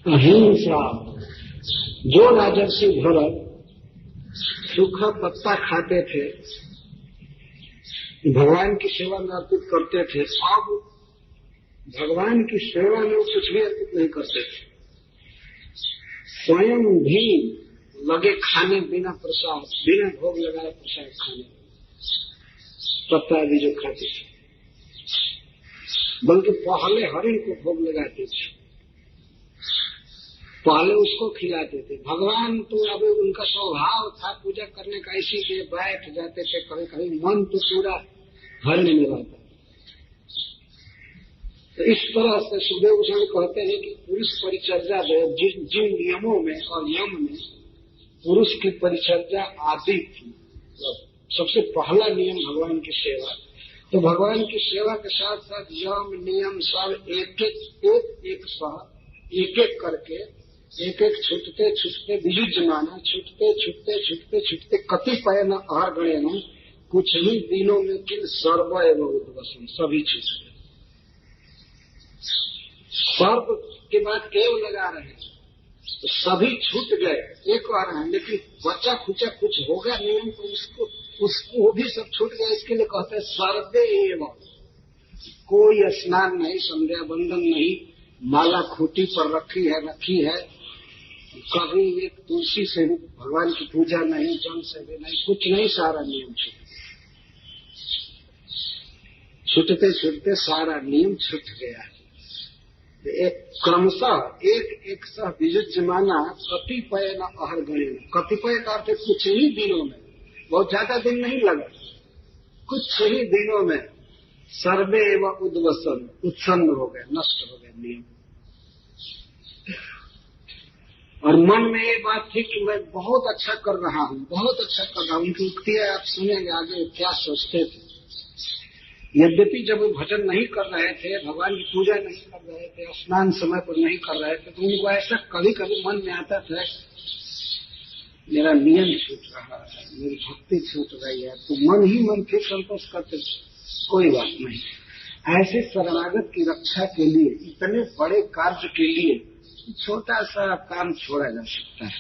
अहिंसा। जो राजर्षि भरत सूखा पत्ता खाते थे, भगवान की सेवा में अर्पित करते थे, अब भगवान की सेवा में कुछ भी अर्पित नहीं करते थे। स्वयं भी लगे खाने बिना प्रसाद, बिना भोग लगाए प्रसाद खाने, पत्ता आदि जो खाते थे, बल्कि पहले हरिण को भोग लगाते थे, पहले उसको खिलाते थे। भगवान तो अब उनका स्वभाव था पूजा करने का, इसीलिए बैठ जाते थे, कभी कभी मन तो पूरा हरिण में रहता। तो इस तरह से सुखदेव गोस्वामी कहते हैं कि पुरुष परिचर्या जिन नियमों में और यम में पुरुष की परिचर्या आदि थी, सबसे पहला नियम भगवान की सेवा। तो भगवान की सेवा के साथ साथ यम नियम सब एक एक करके एक छूटते छूटते वियुज्यमाना, छूटते छूटते छूटते छूटते कतिपय न अहर्गण्यन, कुछ ही दिनों में किल सर्व एवं उद्वसन, सभी छूट गए। सर्व के बाद केव लगा रहे हैं, तो सभी छूट गए, एक आ रहे हैं, लेकिन बच्चा खुचा कुछ होगा नियम तो उसको भी सब छूट गया। इसके लिए कहते हैं सर्वे एवं, कोई स्नान नहीं, संध्या बंदन नहीं, माला खूंटी पर रखी है, कभी एक तुलसी से भगवान की पूजा नहीं, जल से भी नहीं, कुछ नहीं, सारा नियम छूटते छूटते सारा नियम छूट गया। एक क्रमशः एक सह वियुज्यमाना कतिपय न अहर्गण्यन, कतिपय का अर्थ कुछ ही दिनों में, बहुत ज्यादा दिन नहीं लगा, कुछ ही दिनों में सर्वे एवं उद्वसन, उत्सन्न हो गए, नष्ट हो गए नियम। और मन में ये बात थी कि मैं बहुत अच्छा कर रहा हूँ, बहुत अच्छा कर रहा हूँ। उनकी उक्तियां आप सुनेंगे आगे क्या सोचते थे। यद्यपि जब वो भजन नहीं कर रहे थे, भगवान की पूजा नहीं कर रहे थे, स्नान समय पर नहीं कर रहे थे, तो उनको ऐसा कभी कभी मन में आता था, मेरा नियम छूट रहा है, मेरी भक्ति छूट रही है। तो मन ही मन फिर संतोष करते, कोई बात नहीं। ऐसे शरणागत की रक्षा के लिए, इतने बड़े कार्य के लिए छोटा सा काम छोड़ा जा सकता है।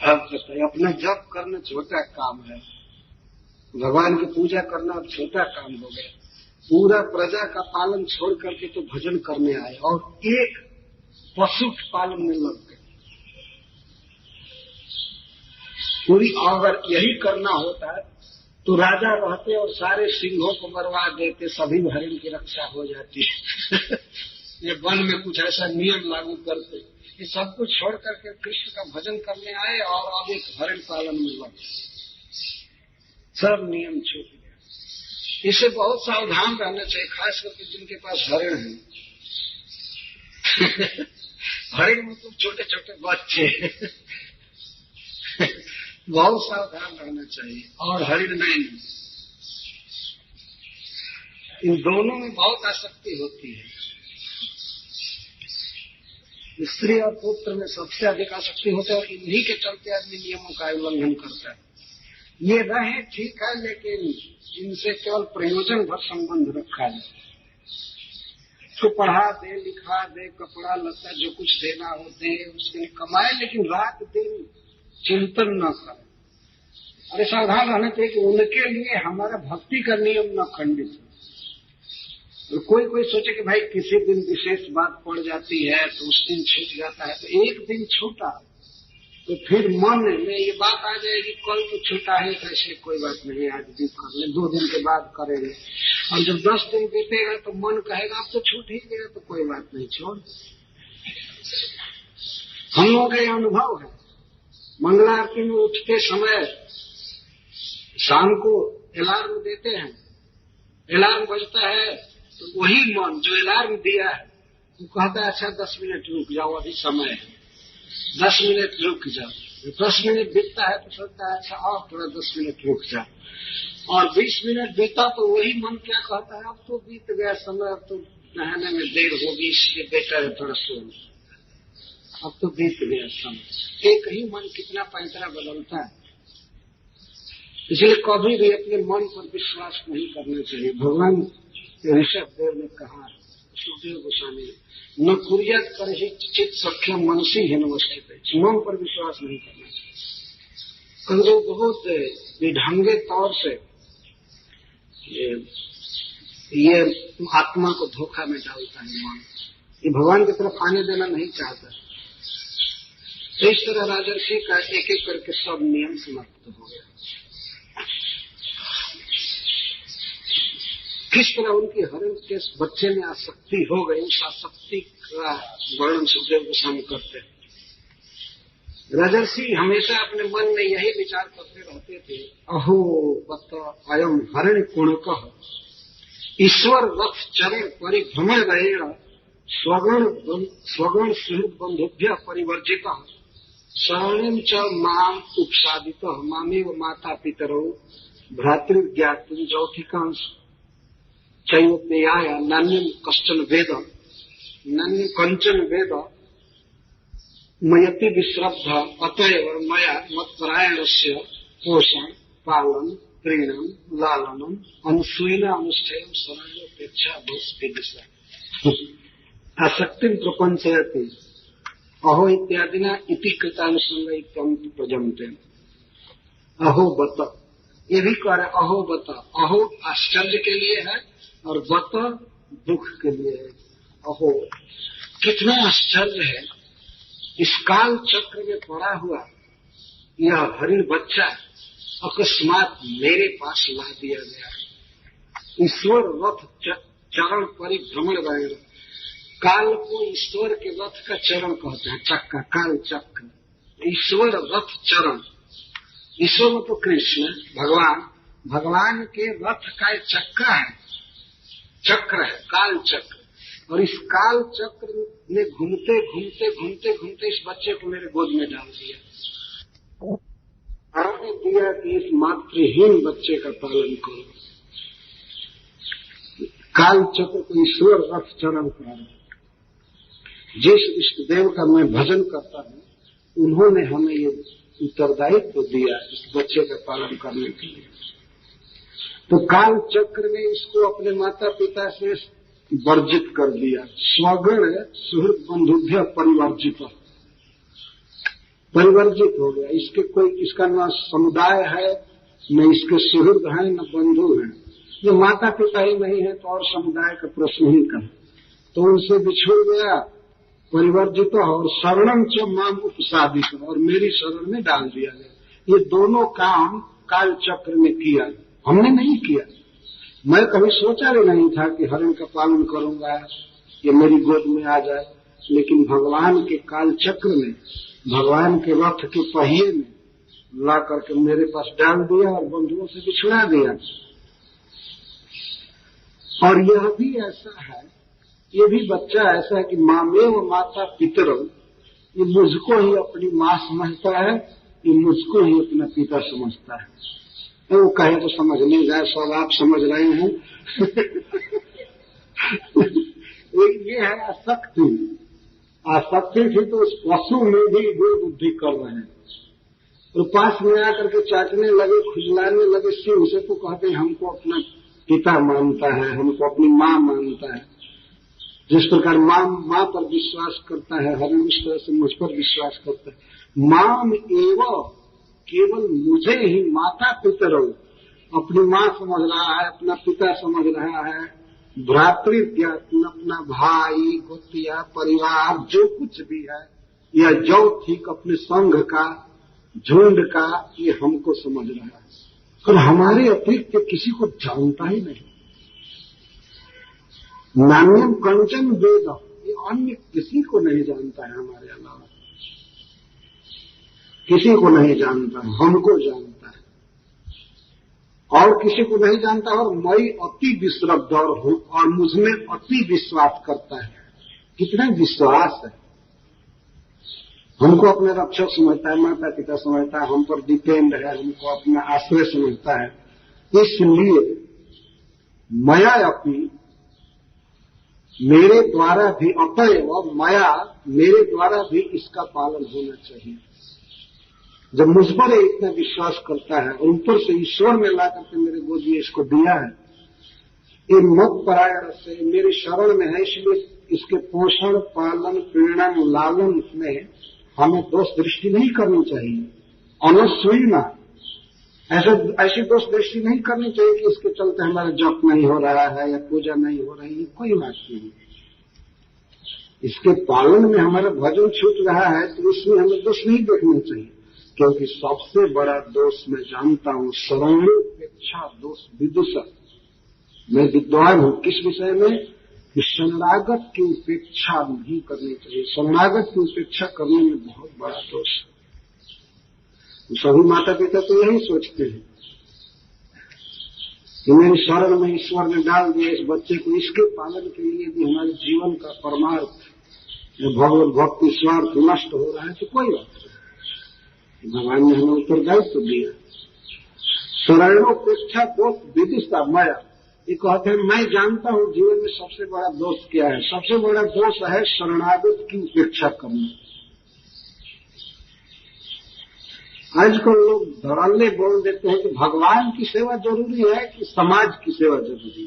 अब बताइए, अपना जप करना छोटा काम है, भगवान की पूजा करना अब छोटा काम हो गया। पूरा प्रजा का पालन छोड़ करके तो भजन करने आए और एक पशु पालन में लग गए। पूरी अगर यही करना होता तो राजा रहते और सारे सिंहों को मरवा देते, सभी हरिण की रक्षा हो जाती। ये वन में कुछ ऐसा नियम लागू करते कि सब कुछ छोड़ करके कृष्ण का भजन करने आए और अब एक हरिण पालन में लगे, सब नियम छूट गया। इससे बहुत सावधान रहना चाहिए, खास करके जिनके पास हरिण है। हरिण मतलब छोटे छोटे बच्चे। बहुत सावधान रहना चाहिए। और हरिण नहीं, इन दोनों में बहुत आसक्ति होती है। स्त्री और पुत्र में सबसे अधिक आसक्ति होता है और इन्हीं के चलते आदमी नियमों का उल्लंघन करता है। ये रहे ठीक है, लेकिन इनसे केवल प्रयोजन भर संबंध रखा जाए। उसको पढ़ा दे, लिखा दे, कपड़ा लत्ता जो कुछ देना हो दे, उसके लिए कमाए, लेकिन रात दिन चिंतन न करे। अरे सावधान रहना चाहिए कि उनके लिए हमारा भक्ति का नियम न खंडित हो। तो कोई सोचे कि भाई किसी दिन विशेष बात पड़ जाती है तो उस दिन छूट जाता है, तो एक दिन छूटा तो फिर मन में ये बात आ जाएगी, कल तो छूटा है, तो इसलिए कोई बात नहीं, आज भी कर ले, 2 दिन के बाद करेंगे। और जब 10 दिन बीतेगा तो मन कहेगा अब तो छूट ही गया, तो कोई बात नहीं, छोड़। हम लोगों का ये अनुभव है, मंगला आरती में उठते समय शाम को अलार्म देते हैं, अलार्म बजता है तो वही मन जो अलार्म दिया है वो कहता है अच्छा 10 मिनट रुक जाओ, अभी समय है, 10 मिनट रुक जाओ। 10 मिनट बीतता है तो सोचता है अच्छा और थोड़ा 10 मिनट रुक जाओ, और 20 मिनट बीता तो वही मन क्या कहता है अब तो बीत गया समय, अब तो नहाने में देर होगी, इसलिए बेटर है थोड़ा सो, अब तो बीत गया समय। एक ही मन कितना पैंतरा बदलता है। इसलिए कभी भी अपने मन पर विश्वास नहीं करना चाहिए। भगवान ऋषभ देव ने कहा सुखदेव गोस्वामी ने, न कुर्यात कर ही चित सख्य मनसी ही नवस्थित है, मन पर विश्वास नहीं करना चाहिए। कल वो बहुत विढंगे तौर से ये आत्मा को धोखा में डालता है मन, ये भगवान की तरफ आने देना नहीं चाहता। तो इस तरह राजर्षि का एक एक करके सब नियम समाप्त हो गया। किस तरह उनकी हरण के बच्चे में आसक्ति हो गई, उस आसक्ति का वर्णन सुखदेव गोस्वामी करते हैं। राजर्षि हमेशा अपने मन में यही विचार करते रहते थे, अहो बत अयम हरण कुणकः ईश्वर रथ चरण परिभ्रमण रहेण स्वगण सुहृद बंधुभ्य परिवर्जितः शरणं च माम उपसादितः मामेव माता पितरौ भ्रातृज्ञातुं जौथिकांश चैवज्ञेयाय नान्यं कश्चन वेद नान्यं कंचन वेद मयति विश्रद्ध अतएव मया मत्परायणस्य पोषण पालन प्रीणम लालनम अनुसूयना अनुष्ठेयम शरण्योपेक्षा भोस्ति आसक्ति प्रपंचयति अहो इत्यादिना इति कृतानुसंग इत्यंत प्रजमते। अहो बत, ये भी कह रहे अहो बत, अहो आश्चर्य के लिए है और बत दुख के लिए है। अहो कितना आश्चर्य है, इस काल चक्र में पड़ा हुआ यह हरिण बच्चा अकस्मात मेरे पास ला दिया गया। ईश्वर रथ चरण परिभ्रमण रहेगा। काल को ईश्वर के रथ का चरण कहते हैं, चक्का, काल चक्र। ईश्वर रथ चरण, ईश्वर में तो कृष्ण भगवान, भगवान के रथ का एक चक्का है, चक्र है, काल चक्र। और इस काल चक्र ने घूमते घूमते घूमते घूमते इस बच्चे को मेरे गोद में डाल दिया। आपने दिया कि इस मातृहीन बच्चे का पालन करो। काल चक्र को ईश्वर रथ चरण करा। जिस इष्ट देव का मैं भजन करता हूँ, उन्होंने हमें ये उत्तरदायित्व दिया इस बच्चे का पालन करने के लिए। तो काल चक्र ने इसको अपने माता पिता से वर्जित कर दिया। स्वगण सुहृद बंधुभ्य परिवर्जित हो गया। इसके कोई, इसका न समुदाय है, न इसके सुहृद है, न बंधु है। ये माता पिता ही नहीं है तो और समुदाय का प्रश्न ही करें। तो उनसे बिछुड़ गया, परिवर्जित और शरणम च माम उपसादित, और मेरी शरण में डाल दिया गया। ये दोनों काम काल चक्र ने किया, हमने नहीं किया। मैं कभी सोचा भी नहीं था कि हरण का पालन करूंगा, ये मेरी गोद में आ जाए। लेकिन भगवान के काल चक्र में, भगवान के रथ के पहिए में ला करके मेरे पास डाल दिया और बंधुओं से बिछुड़ा दिया। और यह भी ऐसा है, ये भी बच्चा ऐसा है कि मामेव माता पितरौ, ये मुझको ही अपनी माँ समझता है, ये मुझको ही अपना पिता समझता है। तो वो कहे तो समझ नहीं जाए, सब आप समझ रहे हैं। ये है आसक्ति। आसक्ति थी तो उस पशु में भी वो बुद्धि कर रहे हैं। तो पास में आकर के चाटने लगे, खुजलाने लगे सिंह से, तो कहते हैं हमको अपना पिता मानता है, हमको अपनी माँ मानता है। जिस प्रकार माँ पर विश्वास करता है, हर उस तरह से मुझ पर विश्वास करता है। माम एवं, केवल मुझे ही माता पितरौ, अपनी माँ समझ रहा है, अपना पिता समझ रहा है। भ्रातृज्ञात, अपना भाई गोतिया परिवार जो कुछ भी है, या जो ठीक अपने संघ का, झुंड का, ये हमको समझ रहा है। और हमारे अतिरिक्त किसी को जानता ही नहीं। नान्यम कंचन वेद, ये अन्य किसी को नहीं जानता है हमारे अलावा, किसी को नहीं जानता, हमको जानता है और किसी को नहीं जानता। और मैं अति विश्रद्ध और मुझमें अति विश्वास करता है। कितना विश्वास है, हमको अपने रक्षक समझता है, माता पिता समझता है, हम पर डिपेंड है, हमको अपना आश्रय समझता है। इसलिए मया अपनी, मेरे द्वारा भी, अतएव मया, मेरे द्वारा भी इसका पालन होना चाहिए। जब मुझ पर इतना विश्वास करता है और ऊपर से ईश्वर ने ला करके मेरे गोद में इसको दिया है, ये मत परायण से मेरे शरण में है, इसलिए इसके पोषण, पालन, प्रेरण, लालन में हमें दोष दृष्टि नहीं करनी चाहिए। अनुस्वीना ऐसी दोष दृष्टि नहीं करनी चाहिए कि इसके चलते हमारा जप नहीं हो रहा है या पूजा नहीं हो रही है, कोई बात नहीं। इसके पालन में हमारा भजन छूट रहा है तो इसमें हमें दोष नहीं देखना चाहिए, क्योंकि सबसे बड़ा दोष मैं जानता हूं शरणोपेक्षा दोष विदुषा। मैं विद्वान हूं किस विषय में कि शरणागत की उपेक्षा नहीं करनी चाहिए। शरणागत की उपेक्षा करने में बहुत बड़ा दोष है। सभी माता पिता तो यही सोचते हैं कि मेरी शरण में ईश्वर ने डाल दिया इस बच्चे को, इसके पालन के लिए भी हमारे जीवन का परमार्थ भगवत भक्ति स्वार्थ नष्ट हो रहा है तो कोई बात नहीं, भगवान ने हमें उत्तरदायित्व दिया। शरणोपेक्षा दोष विदिष्टा माया, ये कहते हैं मैं जानता हूं जीवन में सबसे बड़ा दोष क्या है। सबसे बड़ा दोष है शरणागत की उपेक्षा करना। आजकल लोग धड़ल्ले बोल देते हैं कि भगवान की सेवा जरूरी है कि समाज की सेवा जरूरी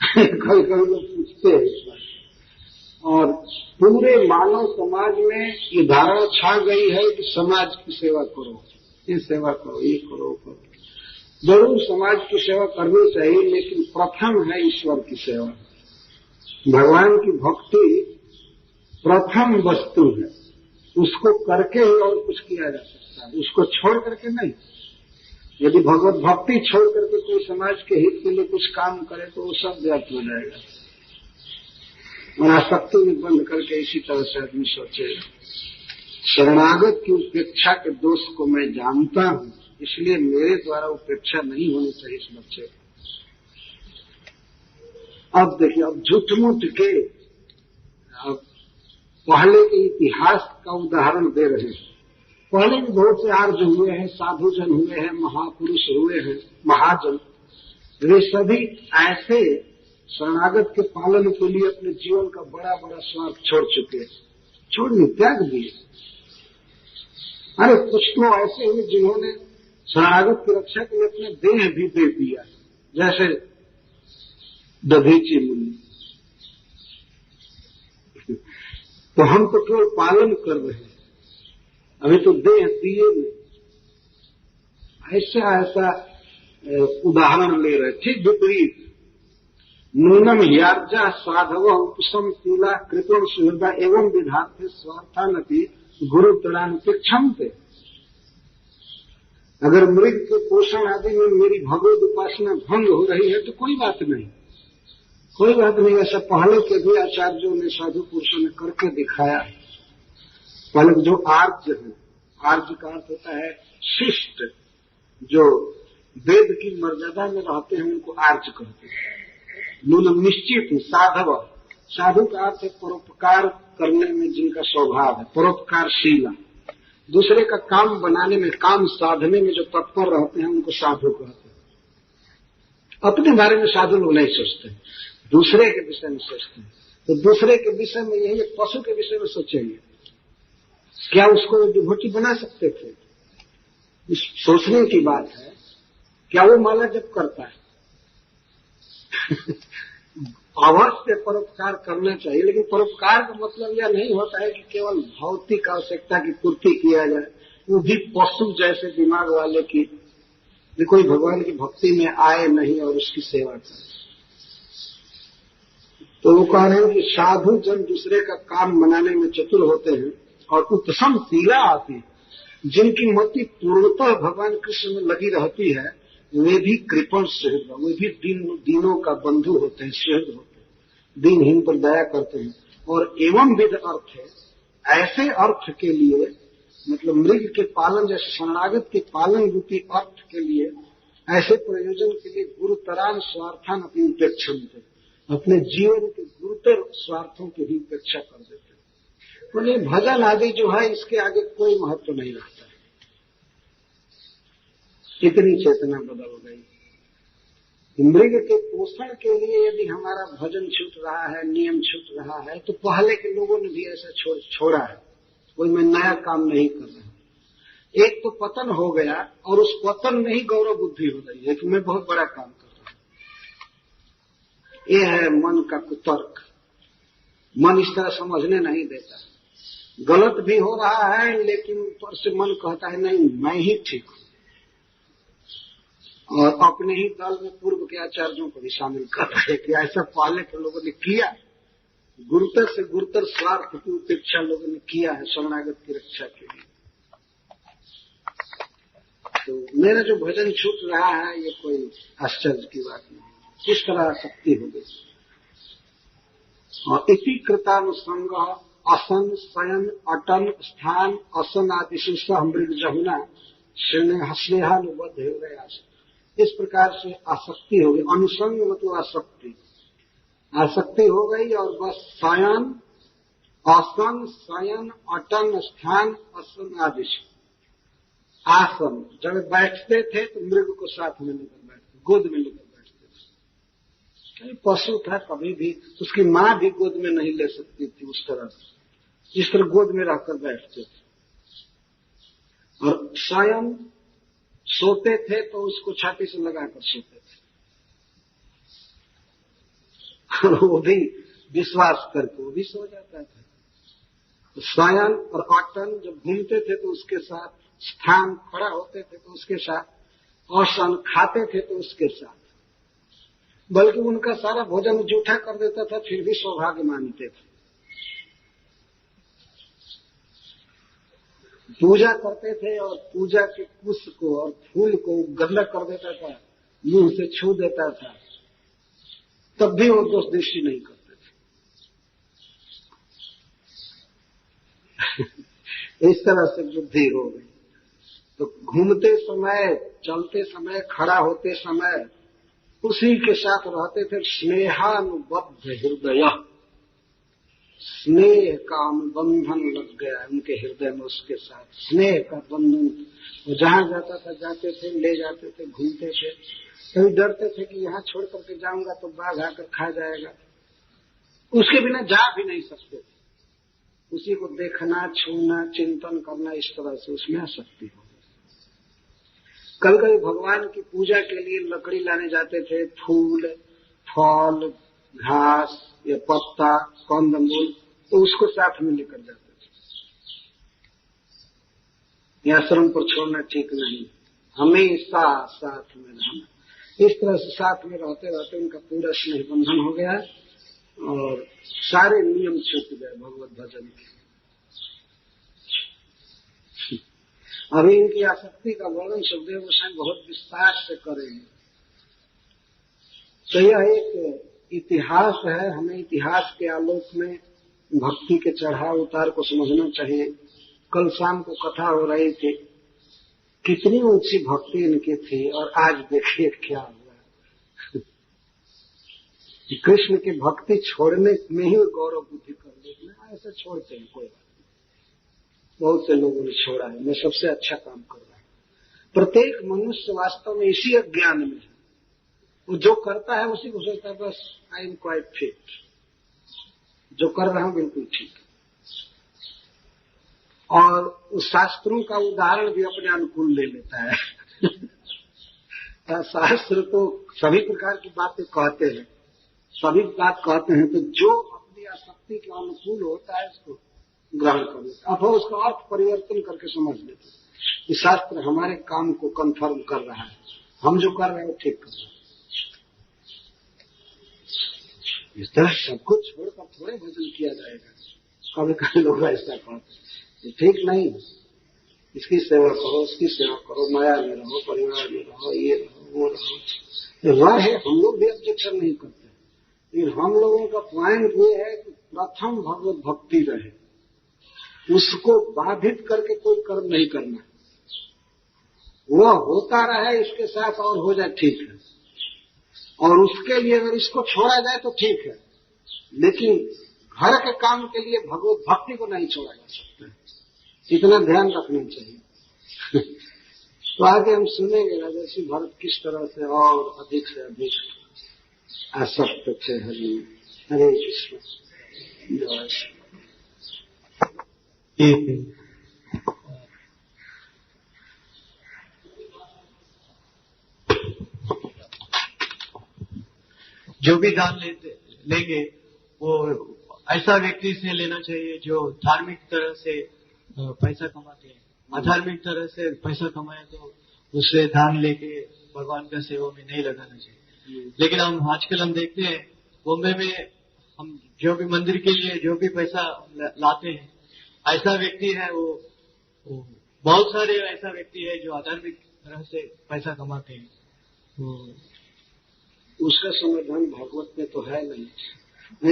है। कई लोग पूछते हैं और पूरे मानव समाज में ये धारणा छा गई है कि समाज की सेवा करो, ये सेवा करो, ये करो करो। जरूर समाज की सेवा करनी चाहिए, लेकिन प्रथम है ईश्वर की सेवा। भगवान की भक्ति प्रथम वस्तु है, उसको करके ही और कुछ किया जा सकता है, उसको छोड़ करके नहीं। यदि भगवत भक्ति छोड़ करके कोई समाज के हित के लिए कुछ काम करे तो वो सब व्यर्थ हो जाएगा। और आसक्ति में बंद करके इसी तरह से आदमी सोचेगा। शरणागत की उपेक्षा के दोष को मैं जानता हूं, इसलिए मेरे द्वारा उपेक्षा नहीं होनी चाहिए इस बच्चे को। अब देखिए, अब झूठ-मूठ के अब पहले के इतिहास का उदाहरण दे रहे हैं। पहले भी बहुत से आर्य हुए हैं, साधुजन हुए हैं, महापुरुष हुए हैं, महाजन। वे सभी ऐसे शरणागत के पालन के लिए अपने जीवन का बड़ा बड़ा स्वार्थ छोड़ चुके, छोड़ने त्याग दिए। अरे कुछ तो ऐसे हुए जिन्होंने शरणागत की रक्षा के लिए अपने देह भी दे दिया, जैसे दधीची मुनि। तो हम तो केवल पालन कर रहे हैं, अभी तो देह दिए नहीं। ऐसा उदाहरण ले रहे, ठीक विपरीत। नूनम यार्जा साधव उपसम शीला कृपण सुहृदा एवं विधार्थे स्वार्थानपि गुरु तड़ानुपेक्षम थे। अगर मृग के पोषण आदि में मेरी भगवत उपासना भंग हो रही है तो कोई बात नहीं, कोई बात नहीं। ऐसा पहले के भी आचार्यों ने, साधु पुरुषों ने करके दिखाया। पहले जो आर्य है, आर्य का अर्थ होता है शिष्ट, जो वेद की मर्यादा में रहते हैं उनको आर्य कहते हैं। नूनम निश्चित साधव, साधु का अर्थ है परोपकार करने में जिनका स्वभाव है, परोपकारशीला। दूसरे का काम बनाने में, काम साधने में जो तत्पर रहते हैं उनको साधु कहते हैं। अपने बारे में साधु लोग नहीं सोचते, दूसरे के विषय में सोचते हैं। तो दूसरे के विषय में यही एक पशु के विषय में सोचेंगे, क्या उसको डिवोटी बना सकते थे? इस सोचने की बात है। क्या वो माला जप करता है? अवश्य परोपकार करना चाहिए, लेकिन परोपकार का मतलब यह नहीं होता है कि केवल भौतिक आवश्यकता की पूर्ति किया जाए, वो भी पशु जैसे दिमाग वाले की कोई भगवान की भक्ति में आए नहीं और उसकी सेवा करे। तो वो कह रहे हैं कि साधु जन दूसरे का काम बनाने में चतुर होते हैं और उत्तम शीला आती है, जिनकी मति पूर्णतः भगवान कृष्ण में लगी रहती है, वे भी कृपण सुहृद, वे भी दीनों का बंधु होते हैं, सुहृद होते हैं, दीनहीन पर दया करते हैं। और एवं विध अर्थ है, ऐसे अर्थ के लिए, मतलब मृग के पालन जैसे शरणागत के पालन रूपी अर्थ के लिए, ऐसे प्रयोजन के लिए गुरुतरान स्वार्थान अपनी उपेक्षा थे, अपने जीवन के गुरुतर स्वार्थों की भी उपेक्षा कर देते हैं। बोले भजन आदि जो है इसके आगे कोई महत्व नहीं रखता है। इतनी चेतना बदल गई। मृग के पोषण के लिए यदि हमारा भजन छूट रहा है, नियम छूट रहा है, तो पहले के लोगों ने भी ऐसा छोड़ा है। कोई मैं नया काम नहीं कर रहा। एक तो पतन हो गया और उस पतन में ही गौरव बुद्धि हो गई है कि मैं बहुत बड़ा काम कर रहा हूं। ये है मन का कुतर्क। मन इस तरह समझने नहीं देता। गलत भी हो रहा है लेकिन ऊपर से मन कहता है नहीं मैं ही ठीक हूं, और अपने ही दल में पूर्व के आचार्यों को भी शामिल कर रहे कि ऐसा पहले के लोगों ने किया। गुरुतर से गुरुतर स्वार्थ की उपेक्षा लोगों ने किया है शरणागत की रक्षा के लिए। तो मेरा जो भजन छूट रहा है ये कोई आश्चर्य की बात नहीं। किस तरह आसक्ति हो गई। और इति कृतानुसंग असन शयन अटन स्थान असन आदि सह मृग जमुना स्नेहानुबद्ध हो गया। इस प्रकार से आसक्ति हो गई। अनुसंग मतलब आसक्ति, आसक्ति हो गई। और बस शयन आसन शयन अटन स्थान आसन आदि। आसन जब बैठते थे तो मृग को साथ में लेकर बैठते, गोद में लेकर बैठते थे। पशु था कभी भी उसकी मां भी गोद में नहीं ले सकती थी उस तरह से, जिस तरह गोद में रहकर बैठते थे। और शयन सोते थे तो उसको छाती से लगाकर सोते थे, और वो भी विश्वास करके वो भी सो जाता था। तो शयन और अटन जब घूमते थे तो उसके साथ, स्थान खड़ा होते थे तो उसके साथ, औसन खाते थे तो उसके साथ। बल्कि उनका सारा भोजन जूठा कर देता था फिर भी सौभाग्य मानते थे। पूजा करते थे और पूजा के पुष्प को और फूल को गंदा कर देता था, मुंह से छू देता था, तब भी वो दोष दृष्टि नहीं करते थे। इस तरह से बुद्धि हो गई। तो घूमते समय, चलते समय, खड़ा होते समय उसी के साथ रहते थे। स्नेहानुबद्ध हृदय, स्नेह का अनुबंधन लग गया उनके हृदय में, उसके साथ स्नेह का बंधन। वो जहां जाता था जाते थे, ले जाते थे, घूमते थे। कभी डरते थे कि यहां छोड़ करके जाऊंगा तो बाघ आकर खा जाएगा, उसके बिना जा भी नहीं सकते थे। उसी को देखना, छूना, चिंतन करना, इस तरह से उसमें आसक्ति हो। कभी कभी भगवान की पूजा के लिए लकड़ी लाने जाते थे, फूल, फल, घास या पत्ता, कंदमूल, तो उसको साथ में लेकर जाते थे। यह आश्रम पर छोड़ना ठीक नहीं, हमेशा साथ में रहना। इस तरह से साथ में रहते रहते उनका पूरा स्नेह बंधन हो गया और सारे नियम छूट गए भगवत भजन के। अभी इनकी आसक्ति का वर्णन सुखदेव गोस्वामी बहुत विस्तार से करेंगे। तो यह एक इतिहास है, हमें इतिहास के आलोक में भक्ति के चढ़ाव उतार को समझना चाहिए। कल शाम को कथा हो रही थी, कितनी ऊंची भक्ति इनकी थी, और आज देखिए क्या हुआ। कृष्ण की भक्ति छोड़ने में ही गौरव बुद्धि कर लेना, ऐसे छोड़ते हैं कोई बात। बहुत से लोगों ने छोड़ा है, मैं सबसे अच्छा काम कर रहा हूं। प्रत्येक मनुष्य वास्तव में इसी अज्ञान में है। वो जो करता है उसी को सोचता है बस आई एम क्वाइट फिट, जो कर रहा हूं बिल्कुल ठीक। और उस शास्त्रों का उदाहरण भी अपने अनुकूल ले लेता है। शास्त्र तो सभी प्रकार की बातें कहते हैं, सभी बात कहते हैं, तो जो अपनी आसक्ति के अनुकूल होता है उसको ग्रहण कर लेते, अथवा उसका अर्थ परिवर्तन करके समझ लेते। ये शास्त्र हमारे काम को कंफर्म कर रहा है, हम जो कर रहे हैं वो ठीक कर रहे हैं। इस तरह सब कुछ छोड़कर थोड़े भजन किया जाएगा। कभी कभी लोग ऐसा कहते हैं ठीक नहीं, इसकी सेवा करो, उसकी सेवा करो, माया में रहो, परिवार में रहो, ये रहो, वो रहो। रहे हम लोग भी ऑब्जेक्शन नहीं करते, लेकिन हम लोगों का पॉइंट ये है कि प्रथम भगवत भक्ति रहे, उसको बाधित करके कोई कर्म नहीं करना। वह होता रहे इसके साथ और हो जाए ठीक है, और उसके लिए अगर इसको छोड़ा जाए तो ठीक है, लेकिन घर के काम के लिए भगवत भक्ति को नहीं छोड़ा जा सकता है। इतना ध्यान रखना चाहिए। तो आगे हम सुनेंगे राजर्षि भरत किस तरह से और अधिक से अधिक आसक्त थे हरि। हरे कृष्ण। जो भी दान लेंगे वो ऐसा व्यक्ति से लेना चाहिए जो धार्मिक तरह से पैसा कमाते हैं। अधार्मिक तरह से पैसा कमाए तो उससे दान लेके भगवान का सेवा में नहीं लगाना चाहिए। लेकिन आजकल हम देखते हैं बॉम्बे में हम जो भी मंदिर के लिए जो भी पैसा लाते हैं, ऐसा व्यक्ति है वो बहुत सारे ऐसा व्यक्ति है जो आधार्मिक तरह से पैसा कमाते हैं। उसका समाधान भागवत में तो है नहीं।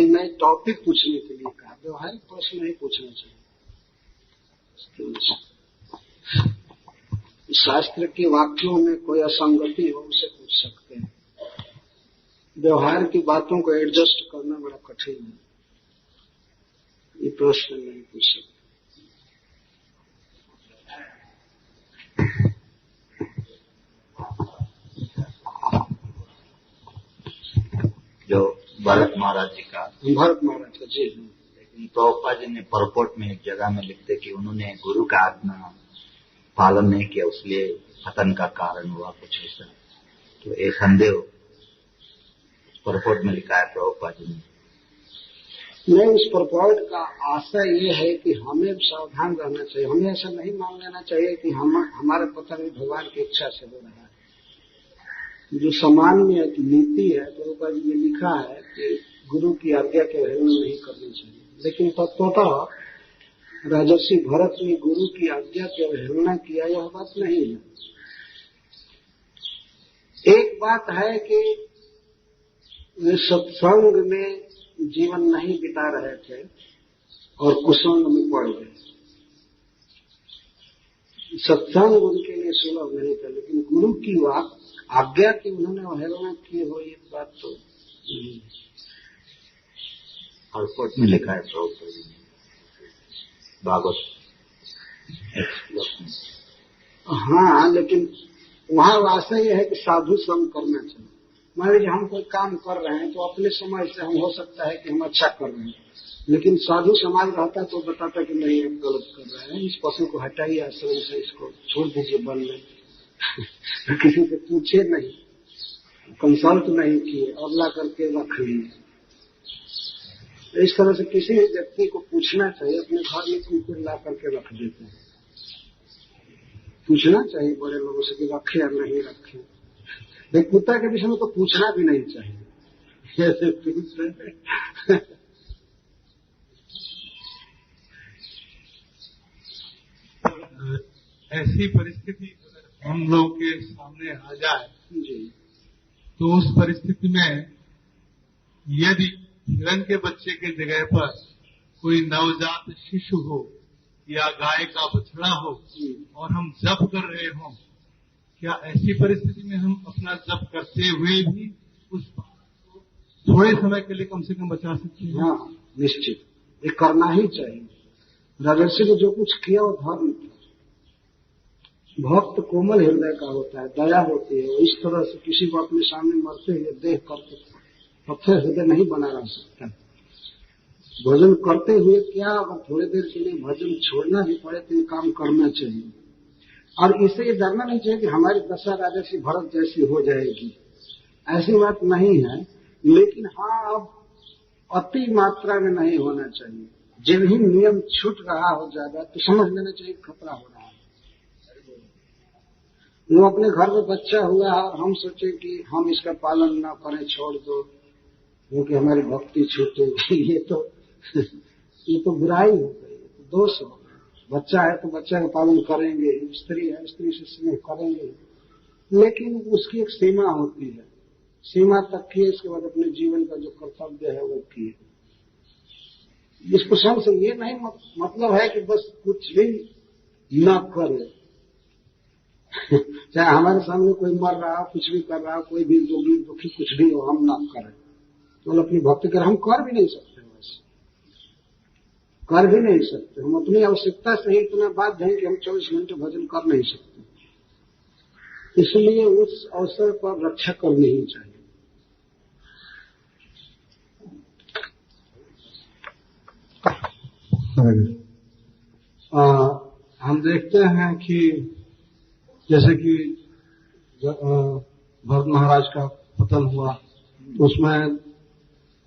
मैं टॉपिक पूछने के लिए कहा, व्यवहारिक प्रश्न नहीं पूछना चाहिए। शास्त्र के वाक्यों में कोई असंगति हो उसे पूछ सकते हैं। व्यवहार की बातों को एडजस्ट करना बड़ा कठिन है, ये प्रश्न नहीं पूछ सकते। जो भरत महाराज जी का जी, लेकिन प्रभुपाद जी ने परपोर्ट में एक जगह में लिखते कि उन्होंने गुरु का आज्ञा पालन नहीं किया, उसलिए पतन का कारण हुआ, कुछ ऐसा। तो ये संदेह परपोर्ट में लिखा है प्रभुपाद जी ने। नहीं, उस परपोर्ट का आशय ये है कि हमें सावधान रहना चाहिए। हमें ऐसा नहीं मान लेना चाहिए कि हमारे पतन भगवान की इच्छा से हो रहा है। जो सामान्य नीति है, प्रभुपाद जी ने लिखा है कि गुरु की आज्ञा के अवहेलना नहीं करनी चाहिए, लेकिन तत्वतः राजर्षि भरत ने गुरु की आज्ञा की अवहेलना किया, यह बात नहीं है। एक बात है कि वे सत्संग में जीवन नहीं बिता रहे थे और कुसंग में पड़ गए। सत्संग उनके लिए सुलभ नहीं था, लेकिन गुरु की आज्ञा की उन्होंने अवहेलना की हो, ये बात तो नहीं। और कोर्ट में लिखा है प्रभुपाद जी ने भागवत। हाँ, लेकिन वहां वास्तव यह है कि साधु संग करना चाहिए। मान लीजिए हम कोई काम कर रहे हैं तो अपने समझ से हम हो सकता है कि हम अच्छा कर रहे हैं, लेकिन साधु समाज रहता तो बताता कि नहीं आप गलत कर रहे हैं, इस पशु को हटाइए आश्रम से, इसको छोड़ दीजिए वन में। किसी से पूछे नहीं, कंसल्ट नहीं किए और ला करके रख लिए। इस तरह से किसी व्यक्ति को पूछना चाहिए। अपने घर में कुकुर ला करके रख देते हैं, पूछना चाहिए बड़े लोगों से कि रखे या नहीं रखे। एक कुत्ता के विषय में तो पूछना भी नहीं चाहिए, ऐसे पूछ रहे। ऐसी परिस्थिति हम लोग के सामने आ जाए जी, तो उस परिस्थिति में यदि हिरण के बच्चे के जगह पर कोई नवजात शिशु हो या गाय का बछड़ा हो और हम जप कर रहे हों, क्या ऐसी परिस्थिति में हम अपना जप करते हुए भी उस को थोड़े समय के लिए कम से कम बचा सकते हैं? हाँ, निश्चित ये करना ही चाहिए। राजर्षि ने जो कुछ किया वो धर्म था। भक्त कोमल हृदय का होता है, दया होती है। इस तरह से किसी को अपने सामने मरते हुए देख करके पत्थर हृदय नहीं बना रह सकता। भजन करते हुए क्या, अगर थोड़ी देर के लिए भजन छोड़ना भी पड़े तो ये काम करना चाहिए। और इससे ये डरना नहीं चाहिए कि हमारी दशा राजर्षि भरत जैसी हो जाएगी, ऐसी बात नहीं है। लेकिन हाँ, अब अति मात्रा में नहीं होना चाहिए। जब ही नियम छूट रहा हो ज्यादा तो समझ लेना चाहिए खतरा हो रहा है। वो अपने घर में बच्चा हुआ है और हम सोचे कि हम इसका पालन ना करें, छोड़ दो क्योंकि हमारी भक्ति छूटेगी, ये तो बुराई हो गई, तो दोष हो गया। बच्चा है तो बच्चा का पालन करेंगे, स्त्री है स्त्री से स्नेह करेंगे, लेकिन उसकी एक सीमा होती है। सीमा तक किए, इसके बाद अपने जीवन का जो कर्तव्य है वो किए। इस प्रसंग से ये नहीं मतलब है कि बस कुछ भी न करे। चाहे हमारे सामने कोई मर रहा हो, कुछ भी कर रहा हो, कोई भी रोगी दुखी कुछ भी हो, हम ना करें। तो अपनी भक्ति कर, हम कर भी नहीं सकते, वैसे कर भी नहीं सकते। हम अपनी आवश्यकता से ही इतना बाध्य हैं कि हम 24 घंटे भजन कर नहीं सकते। इसलिए उस अवसर पर रक्षा करनी ही चाहिए। हम देखते हैं कि जैसे कि भरत महाराज का पतन हुआ उसमें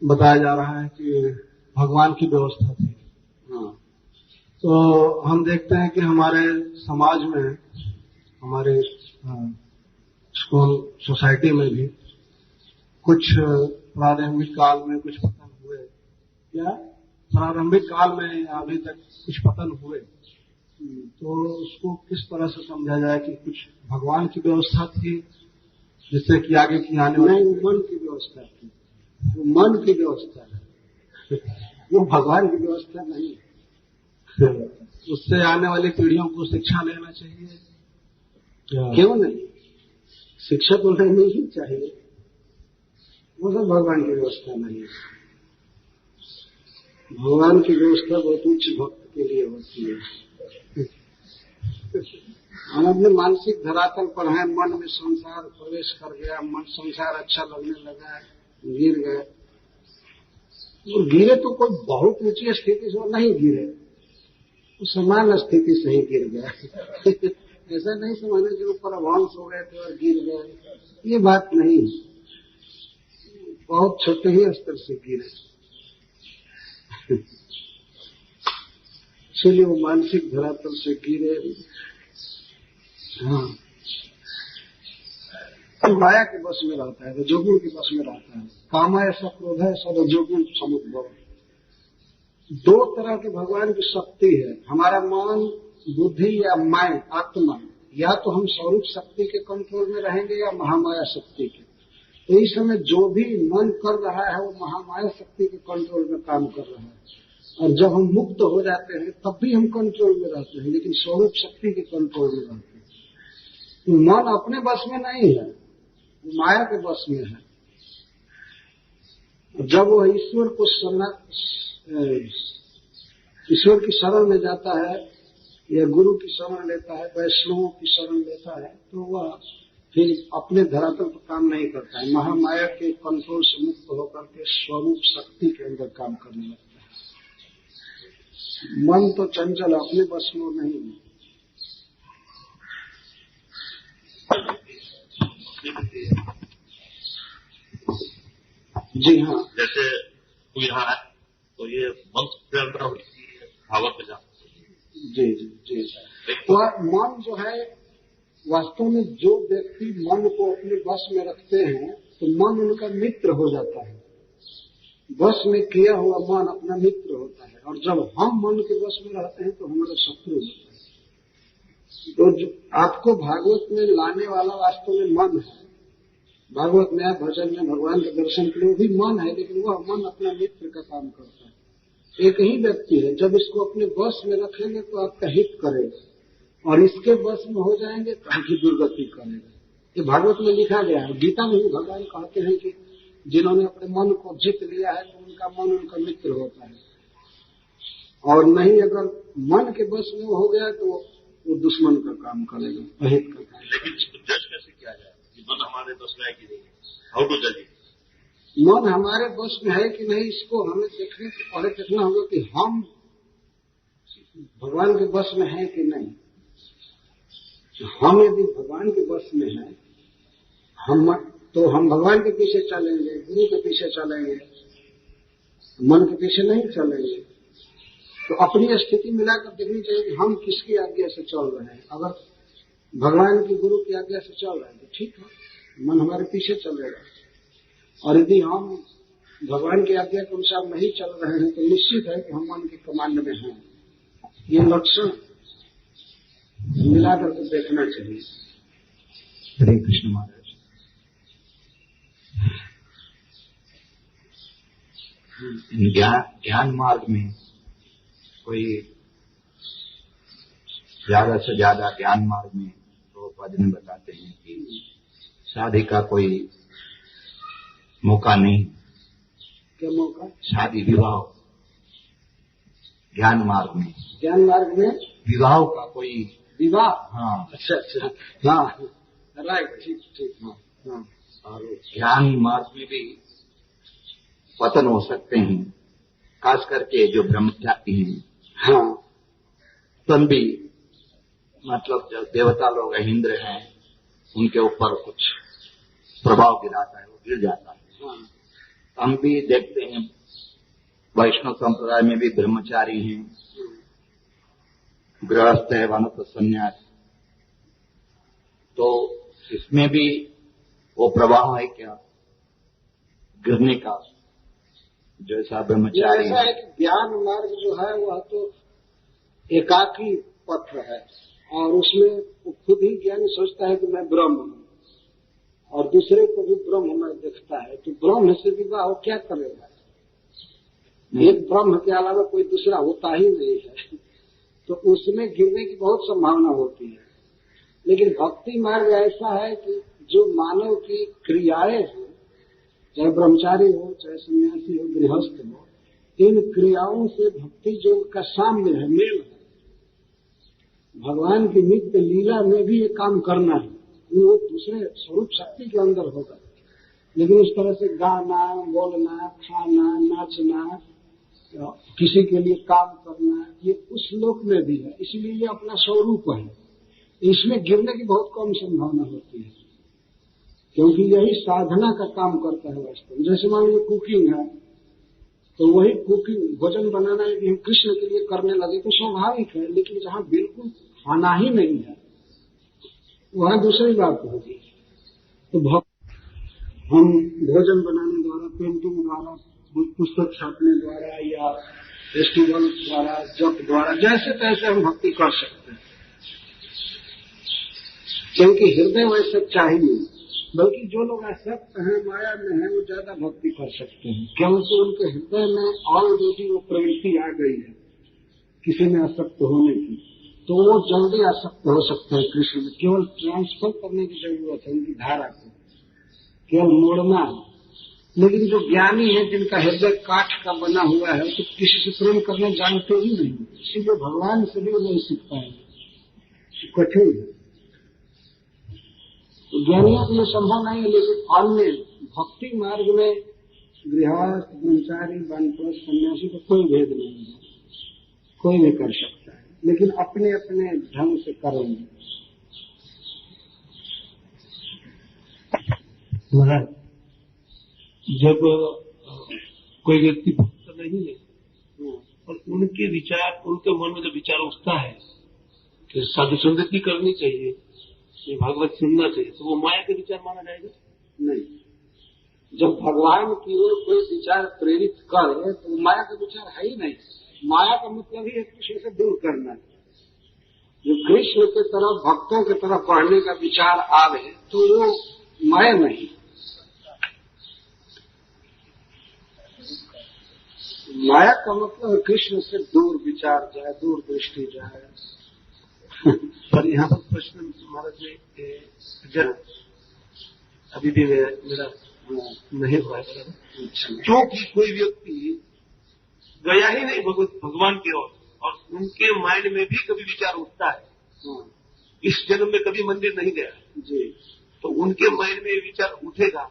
बताया जा रहा है कि भगवान की व्यवस्था थी। हाँ। तो हम देखते हैं कि हमारे समाज में, हमारे स्कूल सोसाइटी में भी कुछ प्रारंभिक काल में कुछ पतन हुए, या प्रारंभिक काल में अभी तक कुछ पतन हुए। तो उसको किस तरह से समझा जाए कि कुछ भगवान की व्यवस्था थी जिससे कि आगे की आने वाली मन की व्यवस्था थी, वो मन की व्यवस्था है, वो भगवान की व्यवस्था नहीं। उससे आने वाली पीढ़ियों को शिक्षा लेना चाहिए। क्यों नहीं, शिक्षा तो लेनी ही चाहिए, वो तो भगवान की व्यवस्था नहीं है। भगवान की व्यवस्था बहुत उच्च भक्त के लिए होती है। हम अपने मानसिक धरातल पर हैं, मन में संसार प्रवेश कर गया, मन संसार अच्छा लगने लगा, गिर गए। और गिरे तो कोई बहुत ऊंची स्थिति से नहीं गिरे, वो समान स्थिति से ही गिर गया। ऐसा नहीं समझना कि वो परवांश हो गए थे और गिर गए, ये बात नहीं। बहुत छोटे ही स्तर से गिरे, इसलिए वो मानसिक धरातल से गिरे। हाँ, माया के बस में रहता है, रजोगुण के बस में रहता है। कामा ऐसा, क्रोध है ऐसा, रजोगुण समुद्भव। दो तरह की भगवान की शक्ति है, हमारा मन, बुद्धि या मैं, आत्मा। या तो हम स्वरूप शक्ति के कंट्रोल में रहेंगे या महामाया शक्ति के। तो इस समय जो भी मन कर रहा है वो महामाया शक्ति के कंट्रोल में काम कर रहा है, और जब हम मुक्त हो जाते हैं तब भी हम कंट्रोल में रहते हैं, लेकिन स्वरूप शक्ति के कंट्रोल में रहते हैं। तो मन अपने बस में नहीं है, वो माया के बस में है। जब वो ईश्वर की शरण में जाता है या गुरु की शरण लेता है, वैष्णवों की शरण लेता है, तो वह फिर अपने धरातल पर काम नहीं करता है, महामाया के कंट्रोल से मुक्त होकर के स्वरूप शक्ति के अंदर काम करने लगता है। मन तो चंचल, अपने बस में नहीं है। जी हाँ, जैसे यहाँ है तो ये मंत्र भावक पे जाना। जी जी जी। तो मन जो है, वास्तव में जो व्यक्ति मन को अपने बस में रखते हैं तो मन उनका मित्र हो जाता है। बस में किया हुआ मन अपना मित्र होता है, और जब हम मन के बस में रहते हैं तो हमारा शत्रु होता है। तो जो आपको भागवत में लाने वाला वास्तव में मन है। भागवत में, भजन में, भगवान के दर्शन के लिए भी मन है, लेकिन वह मन अपना मित्र का काम करता है। एक ही व्यक्ति है, जब इसको अपने बस में रखेंगे तो आपका हित करेगा, और इसके बस में हो जाएंगे तो आपकी दुर्गति करेगा। ये भागवत में लिखा गया है। गीता में भी भगवान कहते हैं कि जिन्होंने अपने मन को जीत लिया है तो उनका मन उनका मित्र होता है, और नहीं अगर मन के बस में हो गया तो वो दुश्मन का काम करेगा, अहित का काम। लेकिन इसको जज कैसे किया जाए कि मन हमारे बस में है कि नहीं? हाउ टू जज? मन हमारे बस में है कि नहीं, इसको हमें देखने से पहले देखना होगा कि हम भगवान के बस में हैं कि नहीं। हम यदि भगवान के बस में हैं, तो हम भगवान के पीछे चलेंगे, गुरु के पीछे चलेंगे, मन के पीछे नहीं चलेंगे। तो अपनी स्थिति मिलाकर देखनी चाहिए कि हम किसकी आज्ञा से चल रहे हैं। अगर भगवान की, गुरु की आज्ञा से चल रहे हैं तो ठीक है, मन हमारे पीछे चलेगा। और यदि हम भगवान की आज्ञा के अनुसार नहीं चल रहे हैं तो निश्चित है कि हम मन के कमांड में हैं। ये लक्षण मिलाकर के देखना चाहिए। हरे कृष्ण महाराज। ज्ञान मार्ग में कोई ज्यादा से ज्यादा ज्ञान मार्ग में तो भजन बताते हैं कि शादी का कोई मौका नहीं। क्या मौका? शादी, विवाह ज्ञान मार्ग में। ज्ञान मार्ग में विवाह का कोई विवाह? हाँ। अच्छा अच्छा, हाँ राइट, ठीक ठीक। हाँ हाँ। और ज्ञान मार्ग में भी पतन हो सकते हैं, खास करके जो ब्रह्मचारी हैं। हाँ, तब भी मतलब जो देवता लोग इंद्र हैं उनके ऊपर कुछ प्रभाव गिराता है, वो गिर जाता है। हाँ। हम भी देखते हैं वैष्णव संप्रदाय में भी ब्रह्मचारी हैं, गृहस्थ है, वानप्रस्थ संन्यास, तो इसमें भी वो प्रवाह है क्या गिरने का, जैसा ब्रह्मचारी ऐसा है कि ज्ञान मार्ग जो है वह तो एकाकी पथ है और उसमें वो खुद ही ज्ञानी सोचता है कि मैं ब्रह्म हूँ और दूसरे को भी ब्रह्म में देखता है, तो ब्रह्म से विवाह हो क्या करेगा? एक ब्रह्म के अलावा कोई दूसरा होता ही नहीं है, तो उसमें गिरने की बहुत संभावना होती है। लेकिन भक्ति मार्ग ऐसा है कि जो मानव की क्रियाएं हैं, चाहे ब्रह्मचारी हो, चाहे सन्यासी हो, गृहस्थ हो, इन क्रियाओं से भक्ति योग का साम्य है, मेल है। भगवान की नित्य लीला में भी ये काम करना है, वो दूसरे स्वरूप शक्ति के अंदर होगा। लेकिन इस तरह से गाना, बोलना, खाना, नाचना, किसी के लिए काम करना, ये उस लोक में भी है, इसलिए ये अपना स्वरूप है। इसमें गिरने की बहुत कम संभावना होती है, क्योंकि यही साधना का काम करता है वास्तव में। जैसे मान लीजिए कुकिंग है, तो वही कुकिंग, भोजन बनाना यदि हम कृष्ण के लिए करने लगे तो स्वाभाविक है, लेकिन जहाँ बिल्कुल खाना ही नहीं है वहाँ दूसरी बात होगी। तो हम भोजन बनाने द्वारा, पेंटिंग द्वारा, पुस्तक छापने द्वारा या फेस्टिवल द्वारा, जप द्वारा, जैसे तैसे हम भक्ति कर सकते हैं, क्योंकि हृदय वैसे चाहिए। बल्कि जो लोग आसक्त हैं, माया में हैं, वो ज्यादा भक्ति कर सकते हैं, क्योंकि उनके हृदय में ऑलरेडी वो प्रवृत्ति आ गई है किसी में आसक्त होने की, तो वो जल्दी आसक्त हो सकते हैं कृष्ण में। केवल ट्रांसफर करने की जरूरत है, उनकी धारा को केवल मोड़ना है। लेकिन जो ज्ञानी है, जिनका हृदय काठ का बना हुआ है, तो किसी से प्रेम करने जानते ही नहीं, इसीलिए भगवान से भी नहीं सीख पाएंगे, कठिन है। तो ज्ञानियों के लिए संभव नहीं है। लेकिन अन्य भक्ति मार्ग में गृहस्थ, ब्रह्मचारी, वानप्रस्थ, सन्यासी को कोई भेद नहीं है, कोई भी कर सकता है, लेकिन अपने अपने ढंग से करेंगे। महाराज, जब कोई व्यक्ति भक्त नहीं है और उनके विचार, उनके मन में जो विचार उठता है कि साधु संगति करनी चाहिए, ये भागवत सुनना चाहिए, तो वो माया के विचार माना जाएगा? नहीं, जब भगवान की ओर कोई विचार प्रेरित करे तो माया का विचार है ही नहीं। माया का मतलब ही है कृष्ण से दूर करना। जो कृष्ण के तरफ, भक्तों की तरफ बढ़ने का विचार आवे तो वो माया नहीं। माया का मतलब कृष्ण से दूर विचार जाए, दूर दृष्टि जाए। पर यहाँ पर प्रश्न महाराज ने अभी भी मेरा नहीं हुआ है, क्योंकि कोई व्यक्ति गया ही नहीं भगवान की ओर और उनके माइंड में भी कभी विचार उठता है, इस जन्म में कभी मंदिर नहीं गया जी, तो उनके माइंड में विचार उठेगा,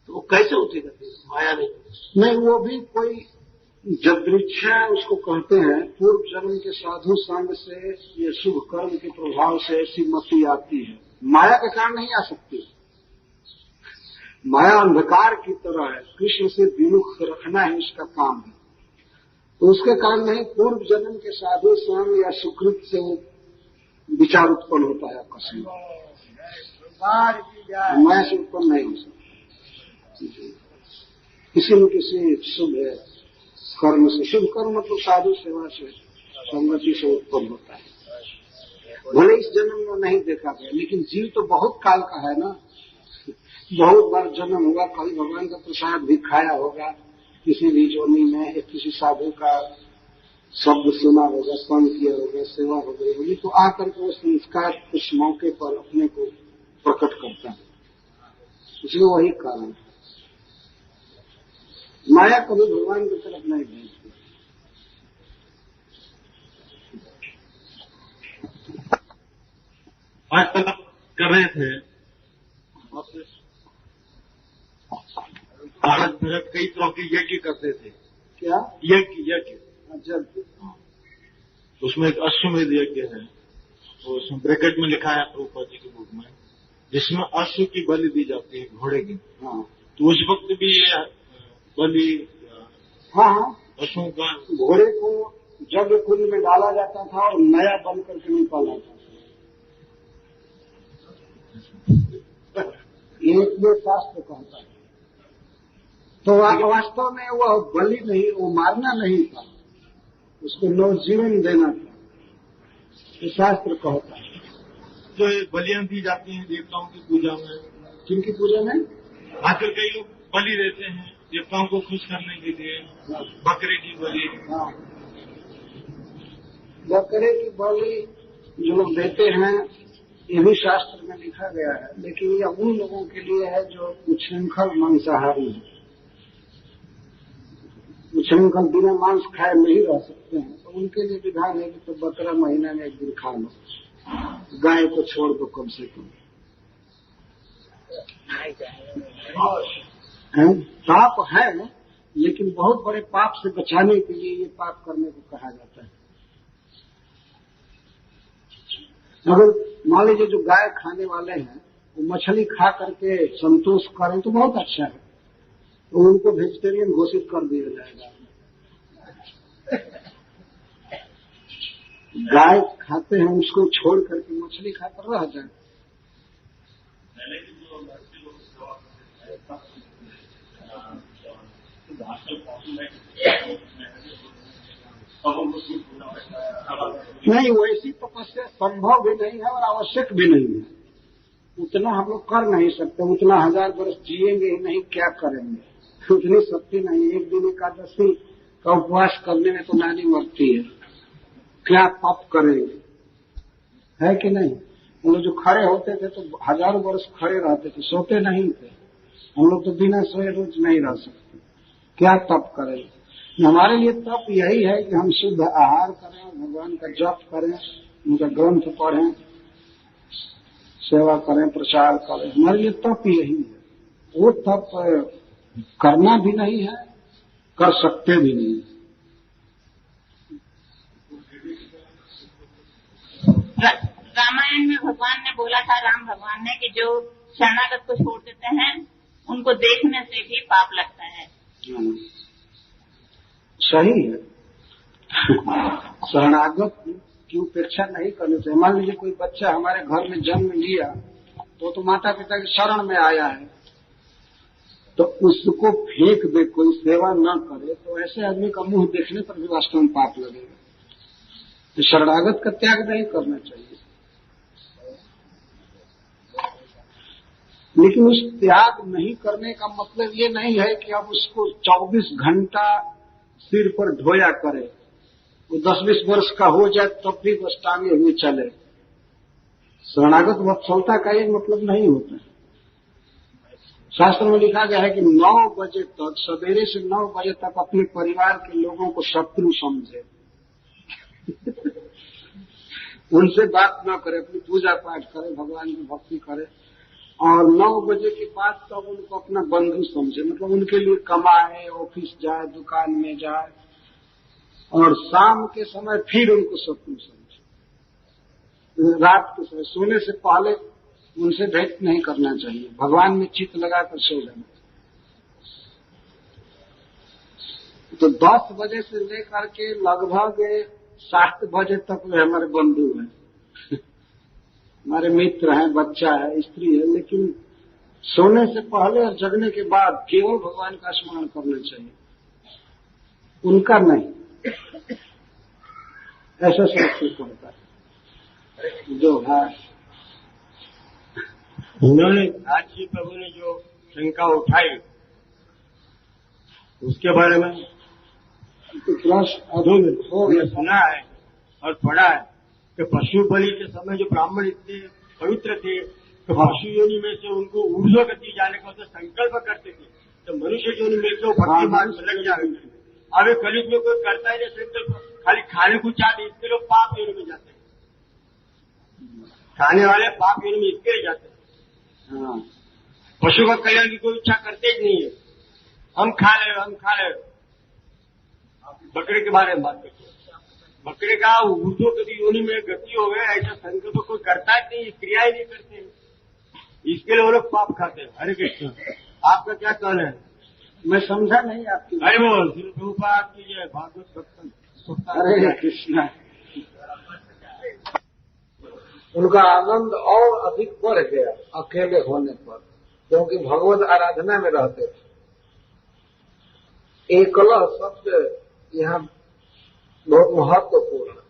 तो वो कैसे उठेगा? माया नहीं, वो भी कोई जदृच्छा उसको कहते हैं। पूर्व जन्म के साधु संग से, ये शुभ कर्म के प्रभाव से ऐसी मति आती है। माया के कारण नहीं आ सकती। माया अंधकार की तरह है, कृष्ण से विमुख रखना ही उसका काम है। तो उसके कारण नहीं, पूर्व जन्म के साधु संग या सुकृत से वो विचार उत्पन्न होता है आपका। माया से उत्पन्न नहीं हो सकता। किसी न किसी शुभ कर्म से, शुभ कर्म मतलब साधु सेवा से, संगति से उत्पन्न होता है। भले इस जन्म में नहीं देखा गया, लेकिन जीव तो बहुत काल का है ना, बहुत बार जन्म हुआ, कभी भगवान का प्रसाद भी खाया होगा, किसी भी जोनी में, या किसी साधु का शब्द सुना होगा, स्मरण किया होगा, सेवा हो गई होगी, तो आकर के वो संस्कार कुछ मौके पर अपने को प्रकट करता है। इसलिए वही कारण है। माया कभी भगवान की तरफ नहीं भेजती। आज तक कर रहे थे भारत भरत कई तरह के यज्ञ करते थे। क्या यज्ञ? जब उसमें एक अश्वमेध यज्ञ है, तो उसमें ब्रैकेट में लिखा है प्रभुपाद जी की बुक में, जिसमें अश्व की बलि दी जाती है, घोड़े की। हाँ। तो उस वक्त भी ये बलि हाँ हाँ, पशुओं का घोड़े को यज्ञ कुंड में डाला जाता था और नया बन करके निकाला जाता था। ये शास्त्र कहता है। तो वास्तव में वह बलि नहीं, वो मारना नहीं था, उसको नवजीवन देना था, ये शास्त्र कहता है। जो ये बलियां दी जाती हैं देवताओं की पूजा में, किनकी पूजा में? आजकल कई लोग बलि देते हैं देवताओं को खुश करने के लिए, बकरे की बलि। हाँ, बकरे की बलि जो लोग देते हैं ये भी शास्त्र में लिखा गया है, लेकिन यह उन लोगों के लिए है जो उच्छृंखल मांसाहारी है। उच्छृंखल बिना मांस खाए नहीं रह सकते हैं, तो उनके लिए विधान है कि तो बकरा महीना में एक दिन खा लो, गाय को छोड़ दो कम से कम। पाप है, लेकिन बहुत बड़े पाप से बचाने के लिए ये पाप करने को कहा जाता है। अगर मान लीजिए जो गाय खाने वाले हैं वो मछली खा करके संतोष करें तो बहुत अच्छा है, तो उनको वेजिटेरियन घोषित कर दिया जाएगा। गाय खाते हैं उसको छोड़ करके मछली खाकर रह जाए। नहीं, वैसी तपस्या संभव भी नहीं है और आवश्यक भी नहीं है। उतना हम लोग कर नहीं सकते, उतना 1000 वर्ष जिएंगे ही नहीं, क्या करेंगे, उतनी शक्ति नहीं। एक दिन एकादशी का उपवास करने में तो नानी मरती है, क्या तप करेंगे, है कि नहीं? हम लोग जो खड़े होते थे तो 1000 वर्ष खड़े रहते थे, सोते नहीं थे। हम लोग तो बिना सोए रोज नहीं रह सकते, क्या तप करेंगे? हमारे लिए तप यही है कि हम शुद्ध आहार करें, भगवान का जप करें, उनका ग्रंथ पढ़ें, सेवा करें, प्रचार करें। हमारे लिए तप यही है। वो तप करना भी नहीं है, कर सकते भी नहीं। रामायण में भगवान ने बोला था, राम भगवान ने, कि जो शरणागत को छोड़ देते हैं उनको देखने से भी पाप लगता है। सही है। शरणागत की उपेक्षा नहीं करनी चाहिए। मान लीजिए कोई बच्चा हमारे घर में जन्म लिया तो माता पिता के शरण में आया है, तो उसको फेंक दे, कोई सेवा न करे, तो ऐसे आदमी का मुंह देखने पर भी वास्तव में पाप लगेगा। तो शरणागत का त्याग नहीं करना चाहिए, लेकिन उस त्याग नहीं करने का मतलब ये नहीं है कि अब उसको 24 घंटा सिर पर ढोया करे। वो 10-20 वर्ष का हो जाए तब भी बस टांगे हुए चले। शरणागत वत्सलता का ये मतलब नहीं होता है। शास्त्र में लिखा गया है कि 9 बजे तक, सवेरे से 9 बजे तक अपने परिवार के लोगों को शत्रु समझे। उनसे बात न करे, अपनी पूजा पाठ करे, भगवान की भक्ति करे, और 9 बजे के बाद तब उनको अपना बंधु समझे। मतलब उनके लिए कमाए, ऑफिस जाए, दुकान में जाए, और शाम के समय फिर उनको शत्रु समझे। रात के समय सोने से पहले उनसे भेंट नहीं करना चाहिए, भगवान में चित्त लगाकर सो जाना। तो 10 बजे से लेकर के लगभग 7 बजे तक वे हमारे बंधु हैं, हमारे मित्र हैं, बच्चा है, स्त्री है, लेकिन सोने से पहले और जगने के बाद केवल भगवान का स्मरण करना चाहिए, उनका नहीं। ऐसा शास्त्र कहता है। जो है उन्होंने आज जी प्रभु ने जो शंका उठाई उसके बारे में सुना है और पढ़ा है कि पशु बलि के समय जो ब्राह्मण इतने पवित्र थे तो पशु योनि में से उनको ऊर्जा गति जाने का संकल्प करते थे, तो मनुष्य योनि में से भक्ति मार्ग में लग जाए। अब कलयुग में कोई करता है संकल्प, खाली खाने को चाहते, इसके लोग पाप योनि में जाते हैं। खाने वाले पाप योनि में इसके लिए जाते हैं। हाँ, पशु का कल्याण की कोई इच्छा करते ही नहीं है। हम खा ले। बकरे के बारे में बात करते हैं, बकरे का ऊर्ध्व गति योनि में गति हो गए, ऐसा संकल्प कोई करता ही नहीं, क्रिया ही नहीं करते, इसके लिए वो लोग पाप खाते हैं। हरे कृष्ण। आपका क्या कहना है? मैं समझा नहीं आपकी। अरे बोल श्री प्रभुपाद की जय, भागवत भक्तन। हरे कृष्णा। उनका आनंद और अधिक बढ़ गया अकेले होने पर, क्योंकि भगवत आराधना में रहते थे। एकलह शब्द यहाँ बहुत महत्वपूर्ण है।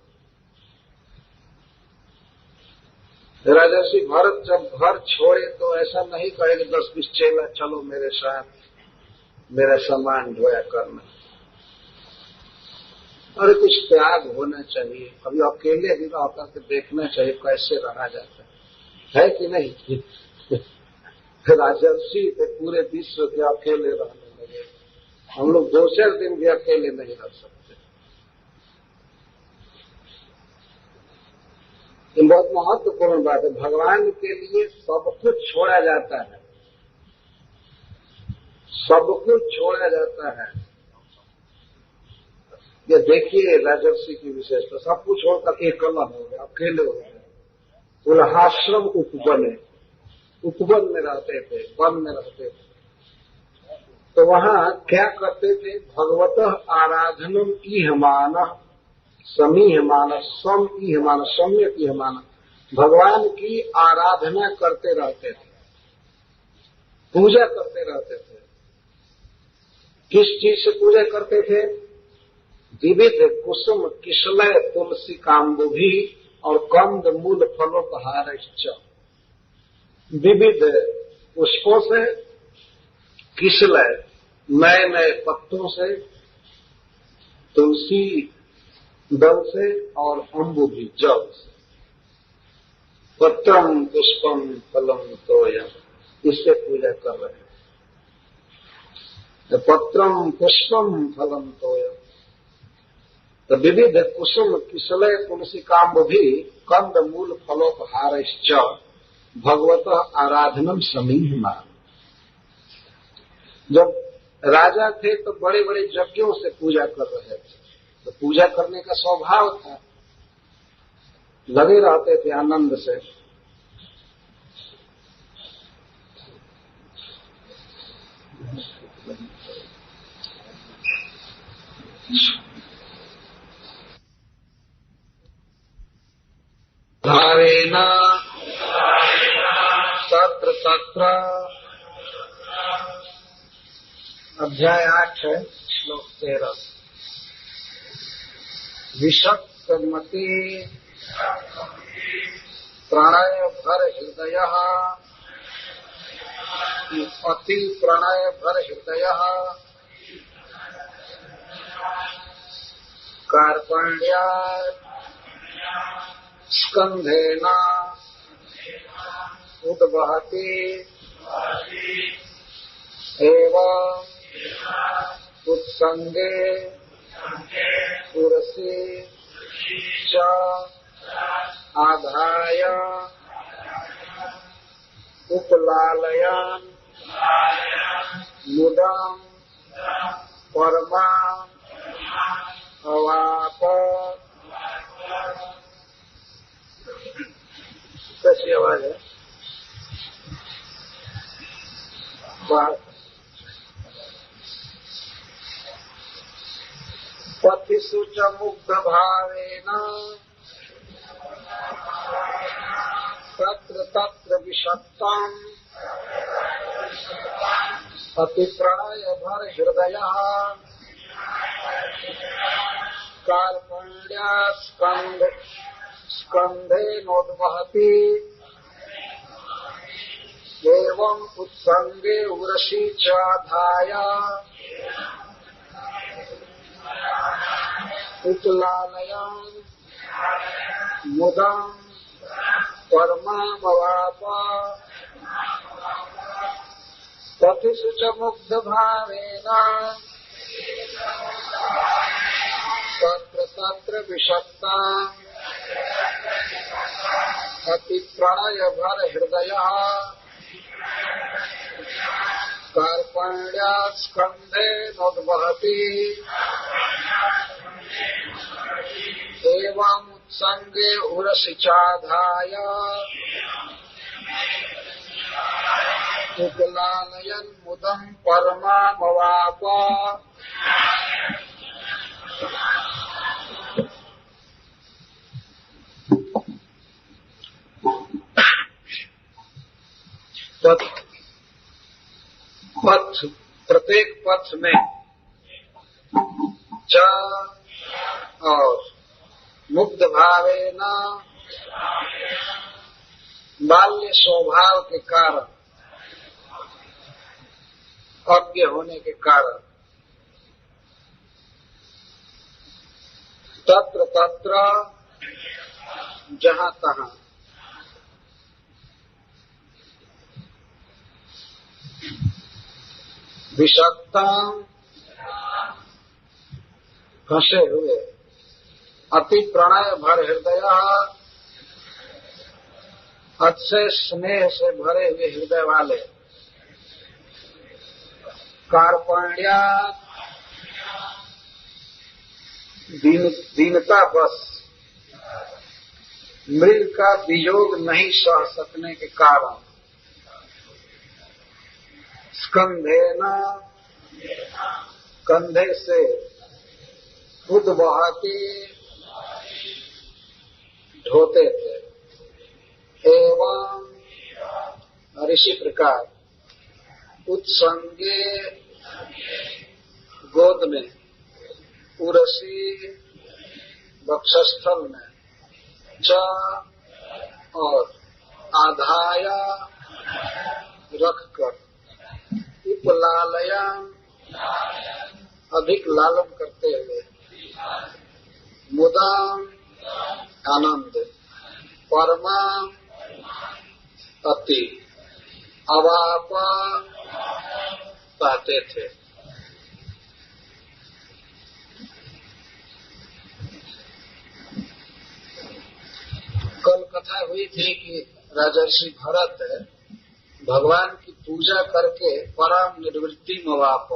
राजर्षि भरत जब घर छोड़े तो ऐसा नहीं कहे कि 10-20 चेला चलो मेरे साथ, मेरा सामान ढोया करना। और कुछ त्याग होना चाहिए। अभी अकेले भी रह करके देखना चाहिए कैसे रहा जाता है कि नहीं। राजर्षि थे, पूरे विश्व के अकेले रहने लगे। हम लोग 2-4 दिन भी अकेले नहीं रह सकते। ये बहुत महत्वपूर्ण बात है। भगवान के लिए सब कुछ छोड़ा जाता है, सब कुछ छोड़ा जाता है। ये देखिए राजर्षि की विशेषता, सब कुछ छोड़कर एकला हो गए, अकेले हो गए। उल्हाश्रम उपवन में रहते थे, वन में रहते थे। तो वहां क्या करते थे? भगवतः आराधनम ईहमान समीहमान सम ईहमान सम्यक ईहमान, भगवान की आराधना करते रहते थे, पूजा करते रहते थे। किस चीज से पूजा करते थे? विविध कुसुम किशलय तुलसी काम्बुभी और कंद मूल फलोपहार। विविध पुष्पों से, किशलय नए नए पत्तों से, तुलसी दल से और अम्बुभी जल से। पत्रम पुष्पम फलम तोयम, इससे पूजा कर रहे हैं। तो पत्रम पुष्पम फलम तोयम, तो विविध कुसुम किशलय तुलसी काम्बुभी कंद मूल फलोपहारश्च भगवतः आराधनम समीहमान। जब राजा थे तो बड़े बड़े यज्ञों से पूजा कर रहे थे, तो पूजा करने का स्वभाव था, लगे रहते थे आनंद से। भावेन तत्र तत्र, अध्याय 8 है, श्लोक 13। विषक्तमति प्रणय भर हृदय, अति प्रणय भर हृदय कार्पण्या स्कंधेन उद्वहति एवं उत्संगे पुरसी च आधाय उपलालयन मुदम परमा अवाप। कैसी आवाज है? पथिषु च मुग्ध भावेन तत्र तत्र विषक्तम् अति प्रणय भर हृदय कार्पण्या स्कंधे नोद्वहति एवं उत्संगे उरसी चाधाय उपलालयन मुदम परमामवाप। पथिषु च मुग्ध भावेन तत्र तत्र विषक्ता अति प्रणय भर हृदय कार्पण्या स्कंधे नोद्वहति एवं उत्संगे उरसी चाधाय उपलालयन् मुदम् परमामवाप पथ प्रत्येक पथ में च और मुग्ध भावेन बाल्य स्वभाव के कारण अज्ञ होने के कारण तत्र तत्र जहां तहां विषक्ता फंसे हुए अति प्रणय भर हृदय अतिशय स्नेह से भरे हुए हृदय वाले कार्पण्या दीनता बस मृग का वियोग नहीं सह सकने के कारण स्कंधेना कंधे से खुद बहाती ढोते थे एवं और इसी प्रकार उत्संगे गोद में उरसी वक्षस्थल में च और आधाया रखकर उपलालयन अधिक लालन करते हुए मुदाम आनंद परमा अति अवाप पाते थे। कल कथा हुई थी कि राजर्षि भरत भगवान की पूजा करके परम निर्वृत्ति मवाप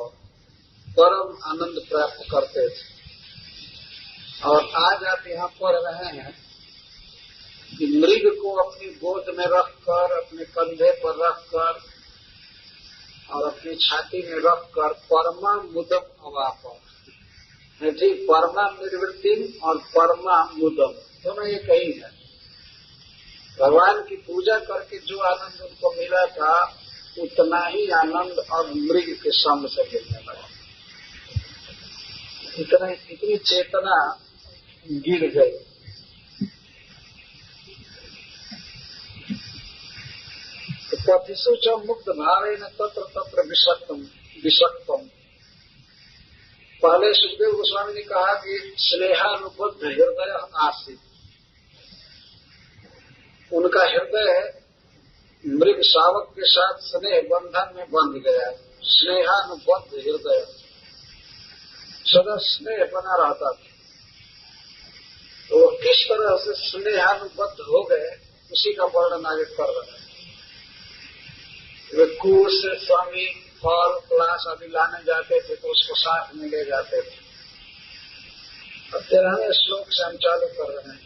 परम आनंद प्राप्त करते थे। और आज आप यहाँ पढ़ रहे हैं कि मृग को अपनी गोद में रखकर अपने कंधे पर रखकर और अपनी छाती में रखकर परमा मुदम अवाप ठीक परमा निर्वृत्ति और परमा मुदम दोनों एक ही है। भगवान की पूजा करके जो आनंद उनको मिला था उतना ही आनंद अब मृग के संग से मिलने लगा। इतनी चेतना गिर गई। तो पथिषु च मुक्त भावे न तत्र तत्र विषक्तम। पहले सुखदेव गोस्वामी ने कहा कि स्नेहानुबद्ध हृदय आसित, उनका हृदय मृग शावक के साथ स्नेह बंधन में बंध गया। स्नेहानुबद्ध हृदय सदा स्नेह बना रहता था। तो वो किस तरह से स्नेहानुबद्ध हो गए उसी का वर्णन आगे कर रहे हैं। वे कुश से स्वामी फल क्लास आदि लाने जाते थे तो उसको साथ में ले जाते थे। अब 13वें श्लोक से हम चालू कर रहे हैं।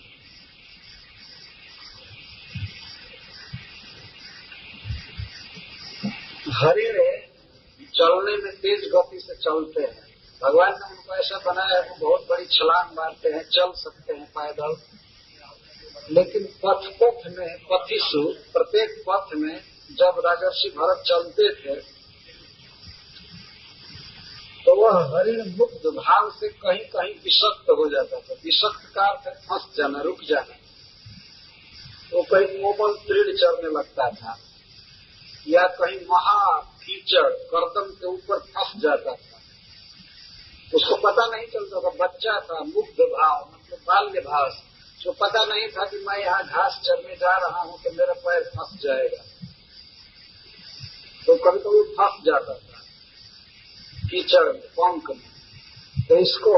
हरिण चलने में तेज गति से चलते हैं। भगवान ने उनको ऐसा बनाया है वो बहुत बड़ी छलांग मारते हैं, चल सकते हैं पैदल। लेकिन पथ में पथिषु प्रत्येक पथ में जब राजर्षि भरत चलते थे तो वह हरिण मुक्त भाव से कहीं कहीं विषक्त हो जाता था। विषक्त का अर्थ फंस जाना, रुक जाना। वो कहीं कोमल तृण चढ़ने लगता था या कहीं महा कीचड़ गर्दन के ऊपर फंस जाता था। उसको पता नहीं चलता था, बच्चा था, मुग्ध भाव मतलब बाल्य भाव, जो पता नहीं था कि मैं यहाँ घास चरने जा रहा हूँ तो मेरा पैर फंस जाएगा। तो कभी कभी फंस जाता था कीचड़ में, पंख में। तो इसको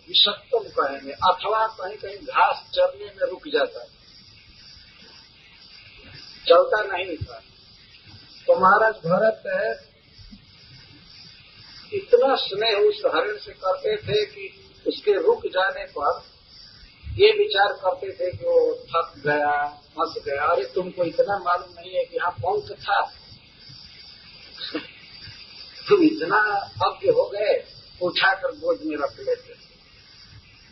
विषक्तम कहेंगे। अथवा कहीं कहीं घास चरने में रुक जाता था, चलता नहीं था। तो महाराज भरत इतना स्नेह उस हरिण से करते थे कि उसके रुक जाने पर ये विचार करते थे कि वो थक गया, फंस गया। अरे तुमको इतना मालूम नहीं है कि यहाँ पंख था, तो इतना अज्ञ हो गए, उठाकर गोद में रख लेते,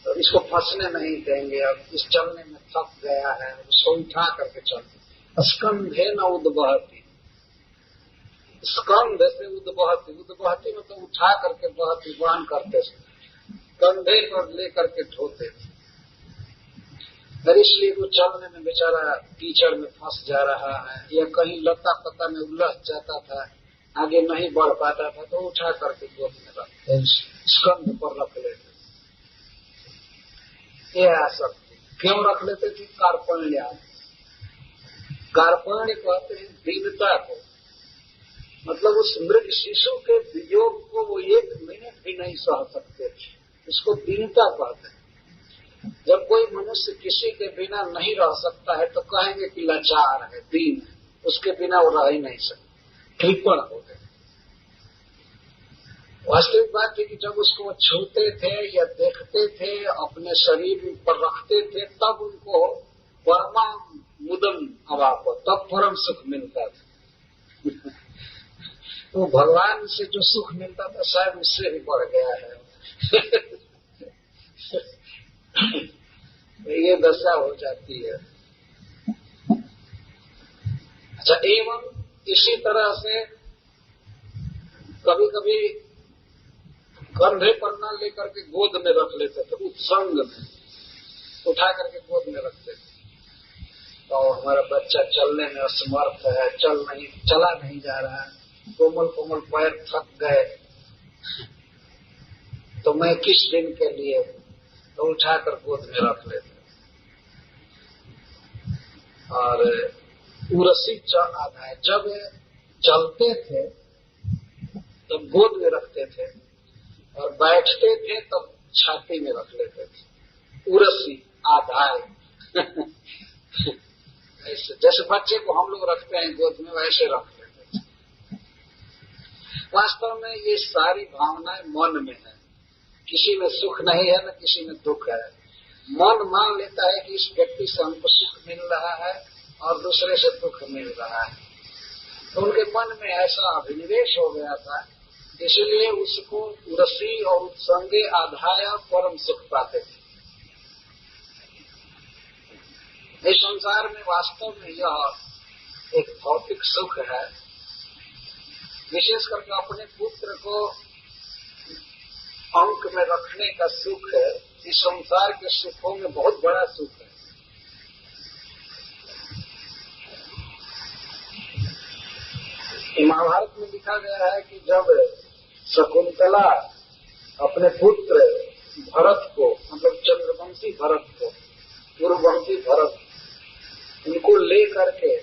तो इसको फंसने नहीं देंगे, अब इस चलने में थक गया है, उसको उठा करके चलते। स्कंधे न उद्बहती, स्कंध से उद्बहती, उद्बहती मतलब उठा करके बहती, वहन करते, कंधे पर लेकर के ढोते थे। और इसलिए वो चलने में बेचारा कीचड़ में फंस जा रहा है या कहीं लता पता में उलझ जाता था, आगे नहीं बढ़ पाता था, तो उठा करके गोद में रखते, स्कंध पर रख लेते। ये आसक्ति क्यों रख लेते थे? कार्पण्य, कार्पण्य कहते हैं दीनता को, मतलब उस मृग शिशु के वियोग को वो एक मिनट भी नहीं सह सकते थे, इसको दीनता कहते हैं। जब कोई मनुष्य किसी के बिना नहीं रह सकता है तो कहेंगे कि लाचार है, दीन है, उसके बिना वो रह ही नहीं सकता, कृपण हो गए। वास्तविक बात है कि जब उसको वो छूते थे या देखते थे, अपने शरीर पर रखते थे, तब उनको परमा मुदम अवाप, तब परम सुख मिलता था। तो भगवान से जो सुख मिलता था शायद उससे भी बढ़ गया है। ये दशा हो जाती है। अच्छा, एवं इसी तरह से कभी कभी कंधे पर न लेकर के गोद में रख लेते थे, उत्संग में उठा करके गोद में रखते थे। तो हमारा बच्चा चलने में असमर्थ है, चला नहीं जा रहा है, कोमल कोमल पैर थक गए, तो मैं किस दिन के लिए, तो उठाकर गोद में रख लेते। और उरसी आधा है, जब चलते थे तब गोद में रखते थे और बैठते थे तब छाती में रख लेते थे। उरसी आधाय ऐसे जैसे बच्चे को हम लोग रखते हैं गोद में, वैसे रख लेते थे। वास्तव में ये सारी भावनाएं मन में है, किसी में सुख नहीं है न किसी में दुख है। मन मान लेता है कि इस व्यक्ति से हमको सुख मिल रहा है और दूसरे से दुख मिल रहा है, तो उनके मन में ऐसा अभिनिवेश हो गया था, इसलिए उसको उरसी और उत्संगे आधाय परम सुख पाते थे। इस संसार में वास्तव में यह एक भौतिक सुख है, विशेष करके अपने पुत्र को अंक में रखने का सुख है। इस संसार के सुखों में बहुत बड़ा सुख है। महाभारत में लिखा गया है कि जब शकुंतला अपने पुत्र भरत को, मतलब चंद्रवंशी भरत को, पूर्ववंशी भरत, उनको ले करके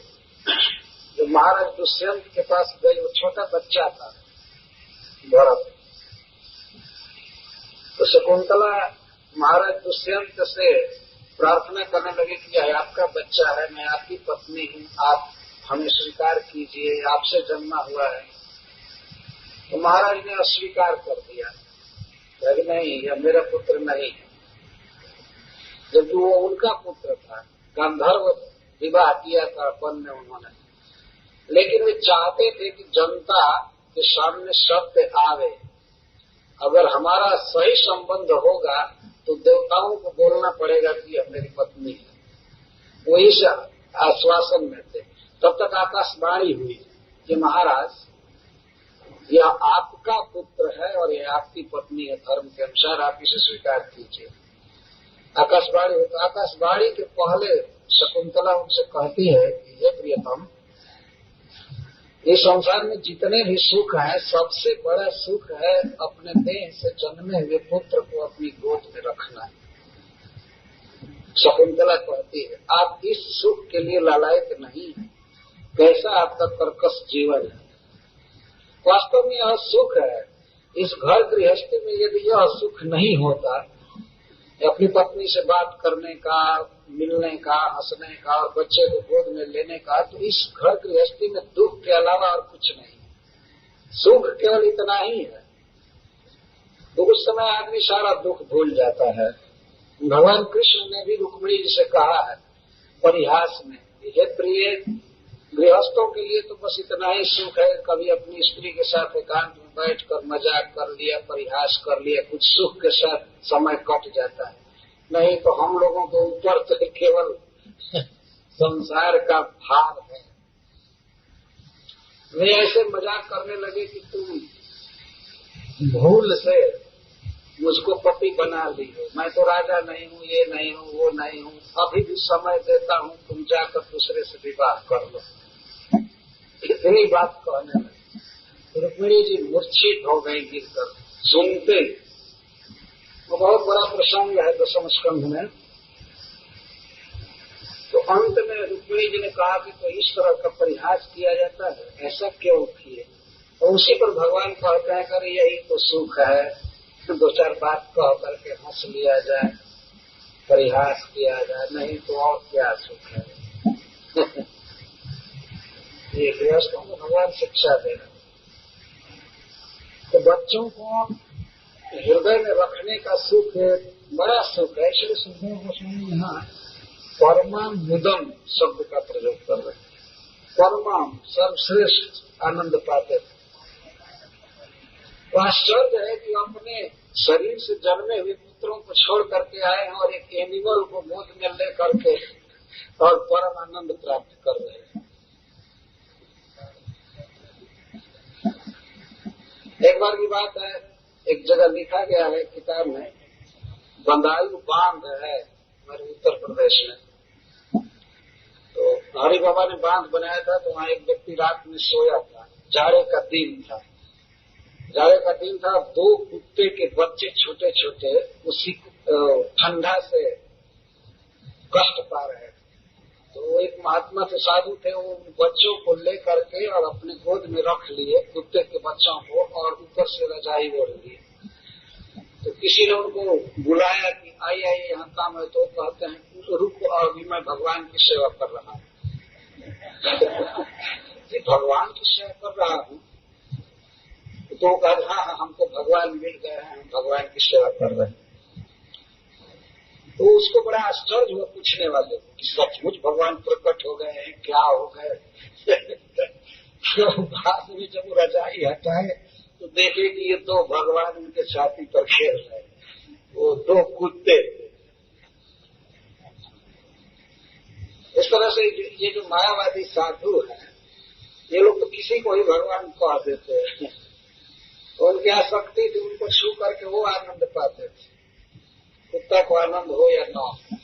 जो महाराज दुष्यंत के पास गई, वो छोटा बच्चा था भरत, तो शकुंतला महाराज दुष्यंत से प्रार्थना करने लगी कि यह आपका बच्चा है, मैं आपकी पत्नी हूँ, आप हमें स्वीकार कीजिए, आपसे जन्मा हुआ है। तो महाराज ने अस्वीकार कर दिया, कि नहीं, यह मेरा पुत्र नहीं है, जबकि वो उनका पुत्र था। गांधर्व विवाह किया था वन में उन्होंने, लेकिन वे चाहते थे कि जनता के सामने सत्य आवे। अगर हमारा सही संबंध होगा तो देवताओं को बोलना पड़ेगा कि यह मेरी पत्नी है। वो इस आश्वासन में थे। तब तक आकाशवाणी हुई कि महाराज, यह आपका पुत्र है और यह आपकी पत्नी है, धर्म के अनुसार आप इसे स्वीकार कीजिए। आकाशवाणी हुई, तो आकाशवाणी के पहले शकुंतला उनसे कहती है कि हे प्रियतम, इस संसार में जितने भी सुख है, सबसे बड़ा सुख है अपने देह से जन्मे हुए पुत्र को अपनी गोद में रखना। शकुंतला कहती है, आप इस सुख के लिए लालायित नहीं है, कैसा आपका कर्कश जीवन है। वास्तव में यह सुख है। इस घर गृहस्थी में यदि यह सुख नहीं होता, अपनी पत्नी से बात करने का, मिलने का, हंसने का और बच्चे को गोद में लेने का, तो इस घर गृहस्थी में दुख के अलावा और कुछ नहीं। सुख केवल इतना ही है। तो उस समय आदमी सारा दुख भूल जाता है। भगवान कृष्ण ने भी रुक्मिणी जी से कहा है परिहास में, हे प्रिय, गृहस्थों के लिए तो बस इतना ही सुख है, कभी अपनी स्त्री के साथ एकांत में बैठकर मजाक कर लिया, परिहास कर लिया, कुछ सुख के साथ समय कट जाता है। नहीं तो हम लोगों के ऊपर तो केवल संसार का भार है। वे ऐसे मजाक करने लगे कि तुम भूल से मुझको पति बना ली हो, मैं तो राजा नहीं हूँ, ये नहीं हूँ, वो नहीं हूँ, अभी भी समय देता हूँ, तुम जाकर दूसरे से विवाह कर लो। इतनी बात कहने लगे। रुक्मिणी जी मूर्छित हो गई गिरकर सुनते। वो बहुत बड़ा प्रसंग है दशम स्कंध में। तो अंत में रुक्मिणी जी ने कहा कि तो इस तरह का परिहास किया जाता है, ऐसा क्यों किए? और उसी पर भगवान कहते हैं कर यही तो सुख है, दो चार बात कह करके हंस लिया जाए, परिहास किया जाए, नहीं तो और क्या सुख है। ये गृहस्थों को भगवान शिक्षा दे रहे। तो बच्चों को हृदय में रखने का सुख बड़ा सुख है। इसलिए सुखदेव गोस्वामी यहाँ परमामुदम शब्द का प्रयोग कर रहे हैं। परमाम सर्वश्रेष्ठ आनंद पाते थे। तो आश्चर्य है कि अपने शरीर से जन्मे हुए पुत्रों को छोड़ करके आए हैं और एक एनिमल को गोद में ले करके और परम आनंद प्राप्त कर रहे हैं। एक बार की बात है, एक जगह लिखा गया है किताब में, बंदायू बांध है हमारे उत्तर प्रदेश में। तो हरि बाबा ने बांध बनाया था, तो वहाँ एक व्यक्ति रात में सोया था। जाड़े का दिन था, दो कुत्ते के बच्चे छोटे छोटे उसी ठंडा से कष्ट पा रहे थे। तो एक महात्मा से साधु थे, वो बच्चों को ले करके और अपने गोद में रख लिए, कुत्ते के बच्चों को, और ऊपर से रजाई ओढ़ लिए। तो किसी ने उनको बुलाया कि आइए यहाँ काम है। तो कहते हैं रुको, अभी मैं भगवान की सेवा कर रहा हूँ। भगवान की सेवा कर रहा हूँ। तो कहा हाँ हमको भगवान मिल गए हैं, हम भगवान की सेवा कर रहे हैं। तो उसको बड़ा आश्चर्य हुआ पूछने वाले को कि सचमुच भगवान प्रकट हो गए हैं, क्या हो गए। तो बाद में जब वो रजाई हटाए तो देखे कि ये दो भगवान उनके छाती पर खेल रहे, वो दो कुत्ते। इस तरह से ये जो मायावादी साधु हैं, ये लोग तो किसी को ही भगवान कह देते हैं। उनकी आसक्ति थी, उनको छू करके वो आनंद पाते थे, कुत्ता को आनंद हो या न हो।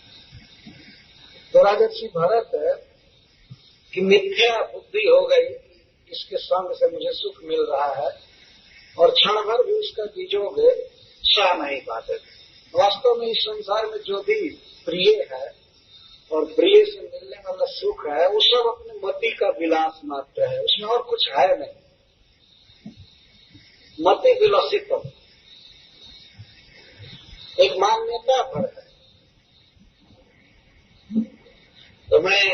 तो राजर्षि भरत की मिथ्या बुद्धि हो गई, इसके संग से मुझे सुख मिल रहा है, और क्षण भर भी उसका बीजोग सह नहीं पाते थे। वास्तव में इस संसार में जो भी प्रिय है और प्रिय से मिलने वाला सुख है, वो सब अपने मति का विलास मात्र है, उसमें और कुछ है नहीं। मति विलसित एक मान्यता पर है। तो मैं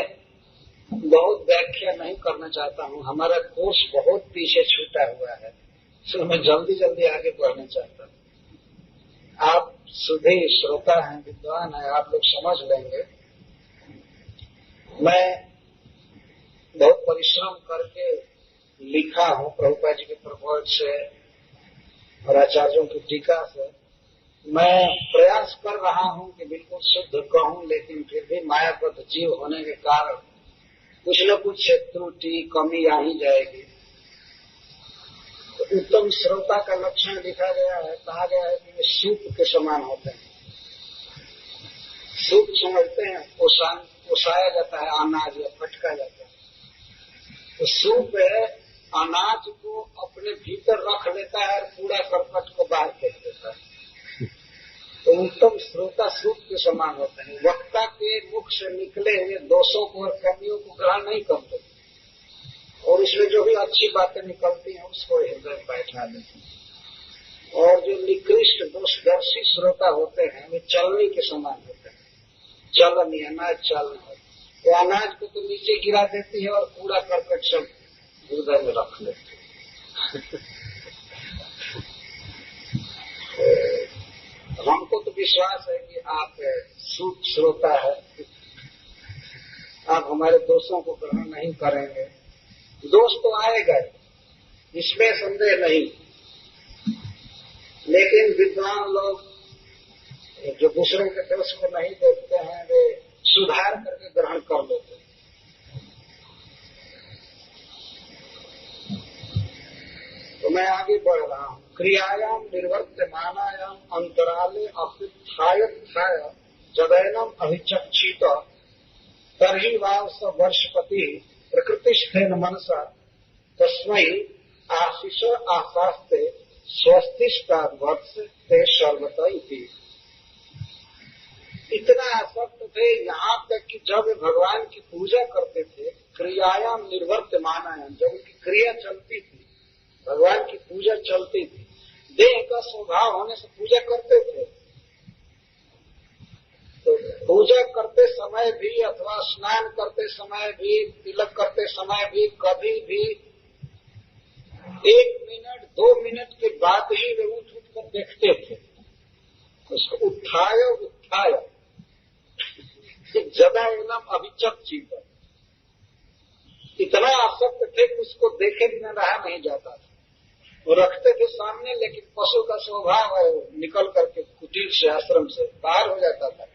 बहुत व्याख्या नहीं करना चाहता हूँ, हमारा कोर्स बहुत पीछे छूटा हुआ है, इसलिए मैं जल्दी जल्दी आगे बढ़ना चाहता हूँ। आप सुधे श्रोता हैं, विद्वान हैं, आप लोग समझ लेंगे। मैं बहुत परिश्रम करके लिखा हूँ प्रभुपाद जी के प्रवचन से और आचार्यों की टीका से। मैं प्रयास कर रहा हूं कि बिल्कुल शुद्ध कहूं, लेकिन फिर भी मायाबद्ध जीव होने के कारण कुछ न कुछ त्रुटि कमी आ ही जाएगी। तो उत्तम श्रोता का लक्षण लिखा गया है, कहा गया है कि वे सूप के समान होते हैं। सूप समझते हैं, ओसाया जाता है अनाज या फटका जाता है। तो सूप अनाज को अपने भीतर रख लेता है और पूरा करकट को बाहर फेंक देता है। तो उत्तम श्रोता सूप के समान होते हैं, वक्ता के मुख से निकले हुए दोषों को और कमियों को ग्रहण नहीं करते, और इसमें जो भी अच्छी बातें निकलती हैं उसको हृदय में बैठा देते हैं। और जो निकृष्ट दोषदर्शी श्रोता होते हैं, वे चलनी के समान होते हैं। चलनी, अनाज चलना, वो अनाज को तो नीचे गिरा देती है और पूरा करकट सब हृदय में रख लेते हैं। हमको तो विश्वास है कि आप सूप श्रोता है, आप हमारे दोषों को ग्रहण नहीं करेंगे। दोष तो आएगा, इसमें संदेह नहीं, लेकिन विद्वान लोग जो दूसरों के दोष को नहीं देखते हैं, वे सुधार करके ग्रहण कर लेते हैं। तो मैं आगे बढ़ रहा हूँ। क्रियायाम निर्वर्तमानायाम अंतराले अपित्थाय जदैनम अभिचक्षित तर्हि वाव स वर्षपति प्रकृतिष्ठेन मनसा तस्मै आशीष आशास्ते स्वस्तिष्टाद्वर्ष ते सर्वत इति। इतना आसक्त थे यहाँ तक कि जब भगवान की पूजा करते थे, क्रियायाम निर्वर्तमानायाम, जब उनकी क्रिया चलती थी, भगवान की पूजा चलती थी, देह का स्वभाव होने से पूजा करते थे, तो पूजा करते समय भी अथवा स्नान करते समय भी, तिलक करते समय भी, कभी भी 1 मिनट 2 मिनट के बाद ही वे उठ कर देखते थे। उसको उत्थाय जदा एकदम अभिचक्षित, इतना आसक्त थे कि उसको देखे बिना रहा नहीं जाता था। वो रखते थे सामने, लेकिन पशु का स्वभाव है, निकल करके कुटीर से, आश्रम से बाहर हो जाता था,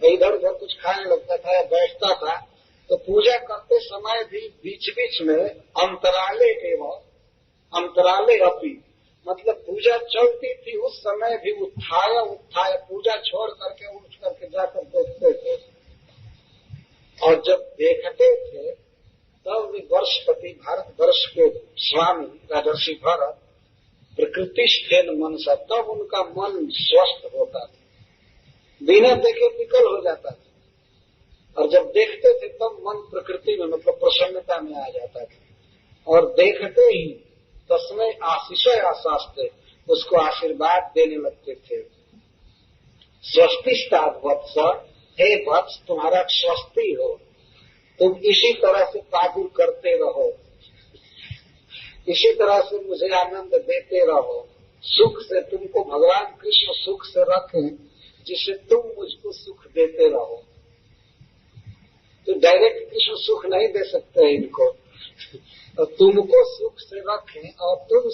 इधर उधर कुछ खाने लगता था या बैठता था। तो पूजा करते समय भी बीच बीच में अंतराले अपी, मतलब पूजा चलती थी उस समय भी उत्थाय पूजा छोड़ करके उठ करके जाकर देखते थे। और जब देखते थे तब वे वर्षपति, भारतवर्ष के स्वामी राजर्षि भरत, प्रकृतिष्ठेन मनसा, तब उनका मन स्वस्थ होता था, बिना देखे विकल हो जाता था। और जब देखते थे तब मन प्रकृति में, मतलब प्रसन्नता में आ जाता था। और देखते ही तस्मै आशीष आशास्ते, उसको आशीर्वाद देने लगते थे। स्वस्तिष्ठाद वत्स, हे वत्स तुम्हारा स्वस्ति हो, तुम इसी तरह से काबू करते रहो, इसी तरह से मुझे आनंद देते रहो, सुख से तुमको भगवान कृष्ण सुख से रखें, जिससे तुम मुझको सुख देते रहो। तो डायरेक्ट कृष्ण सुख नहीं दे सकते इनको, तो तुमको सुख से रखें और तुम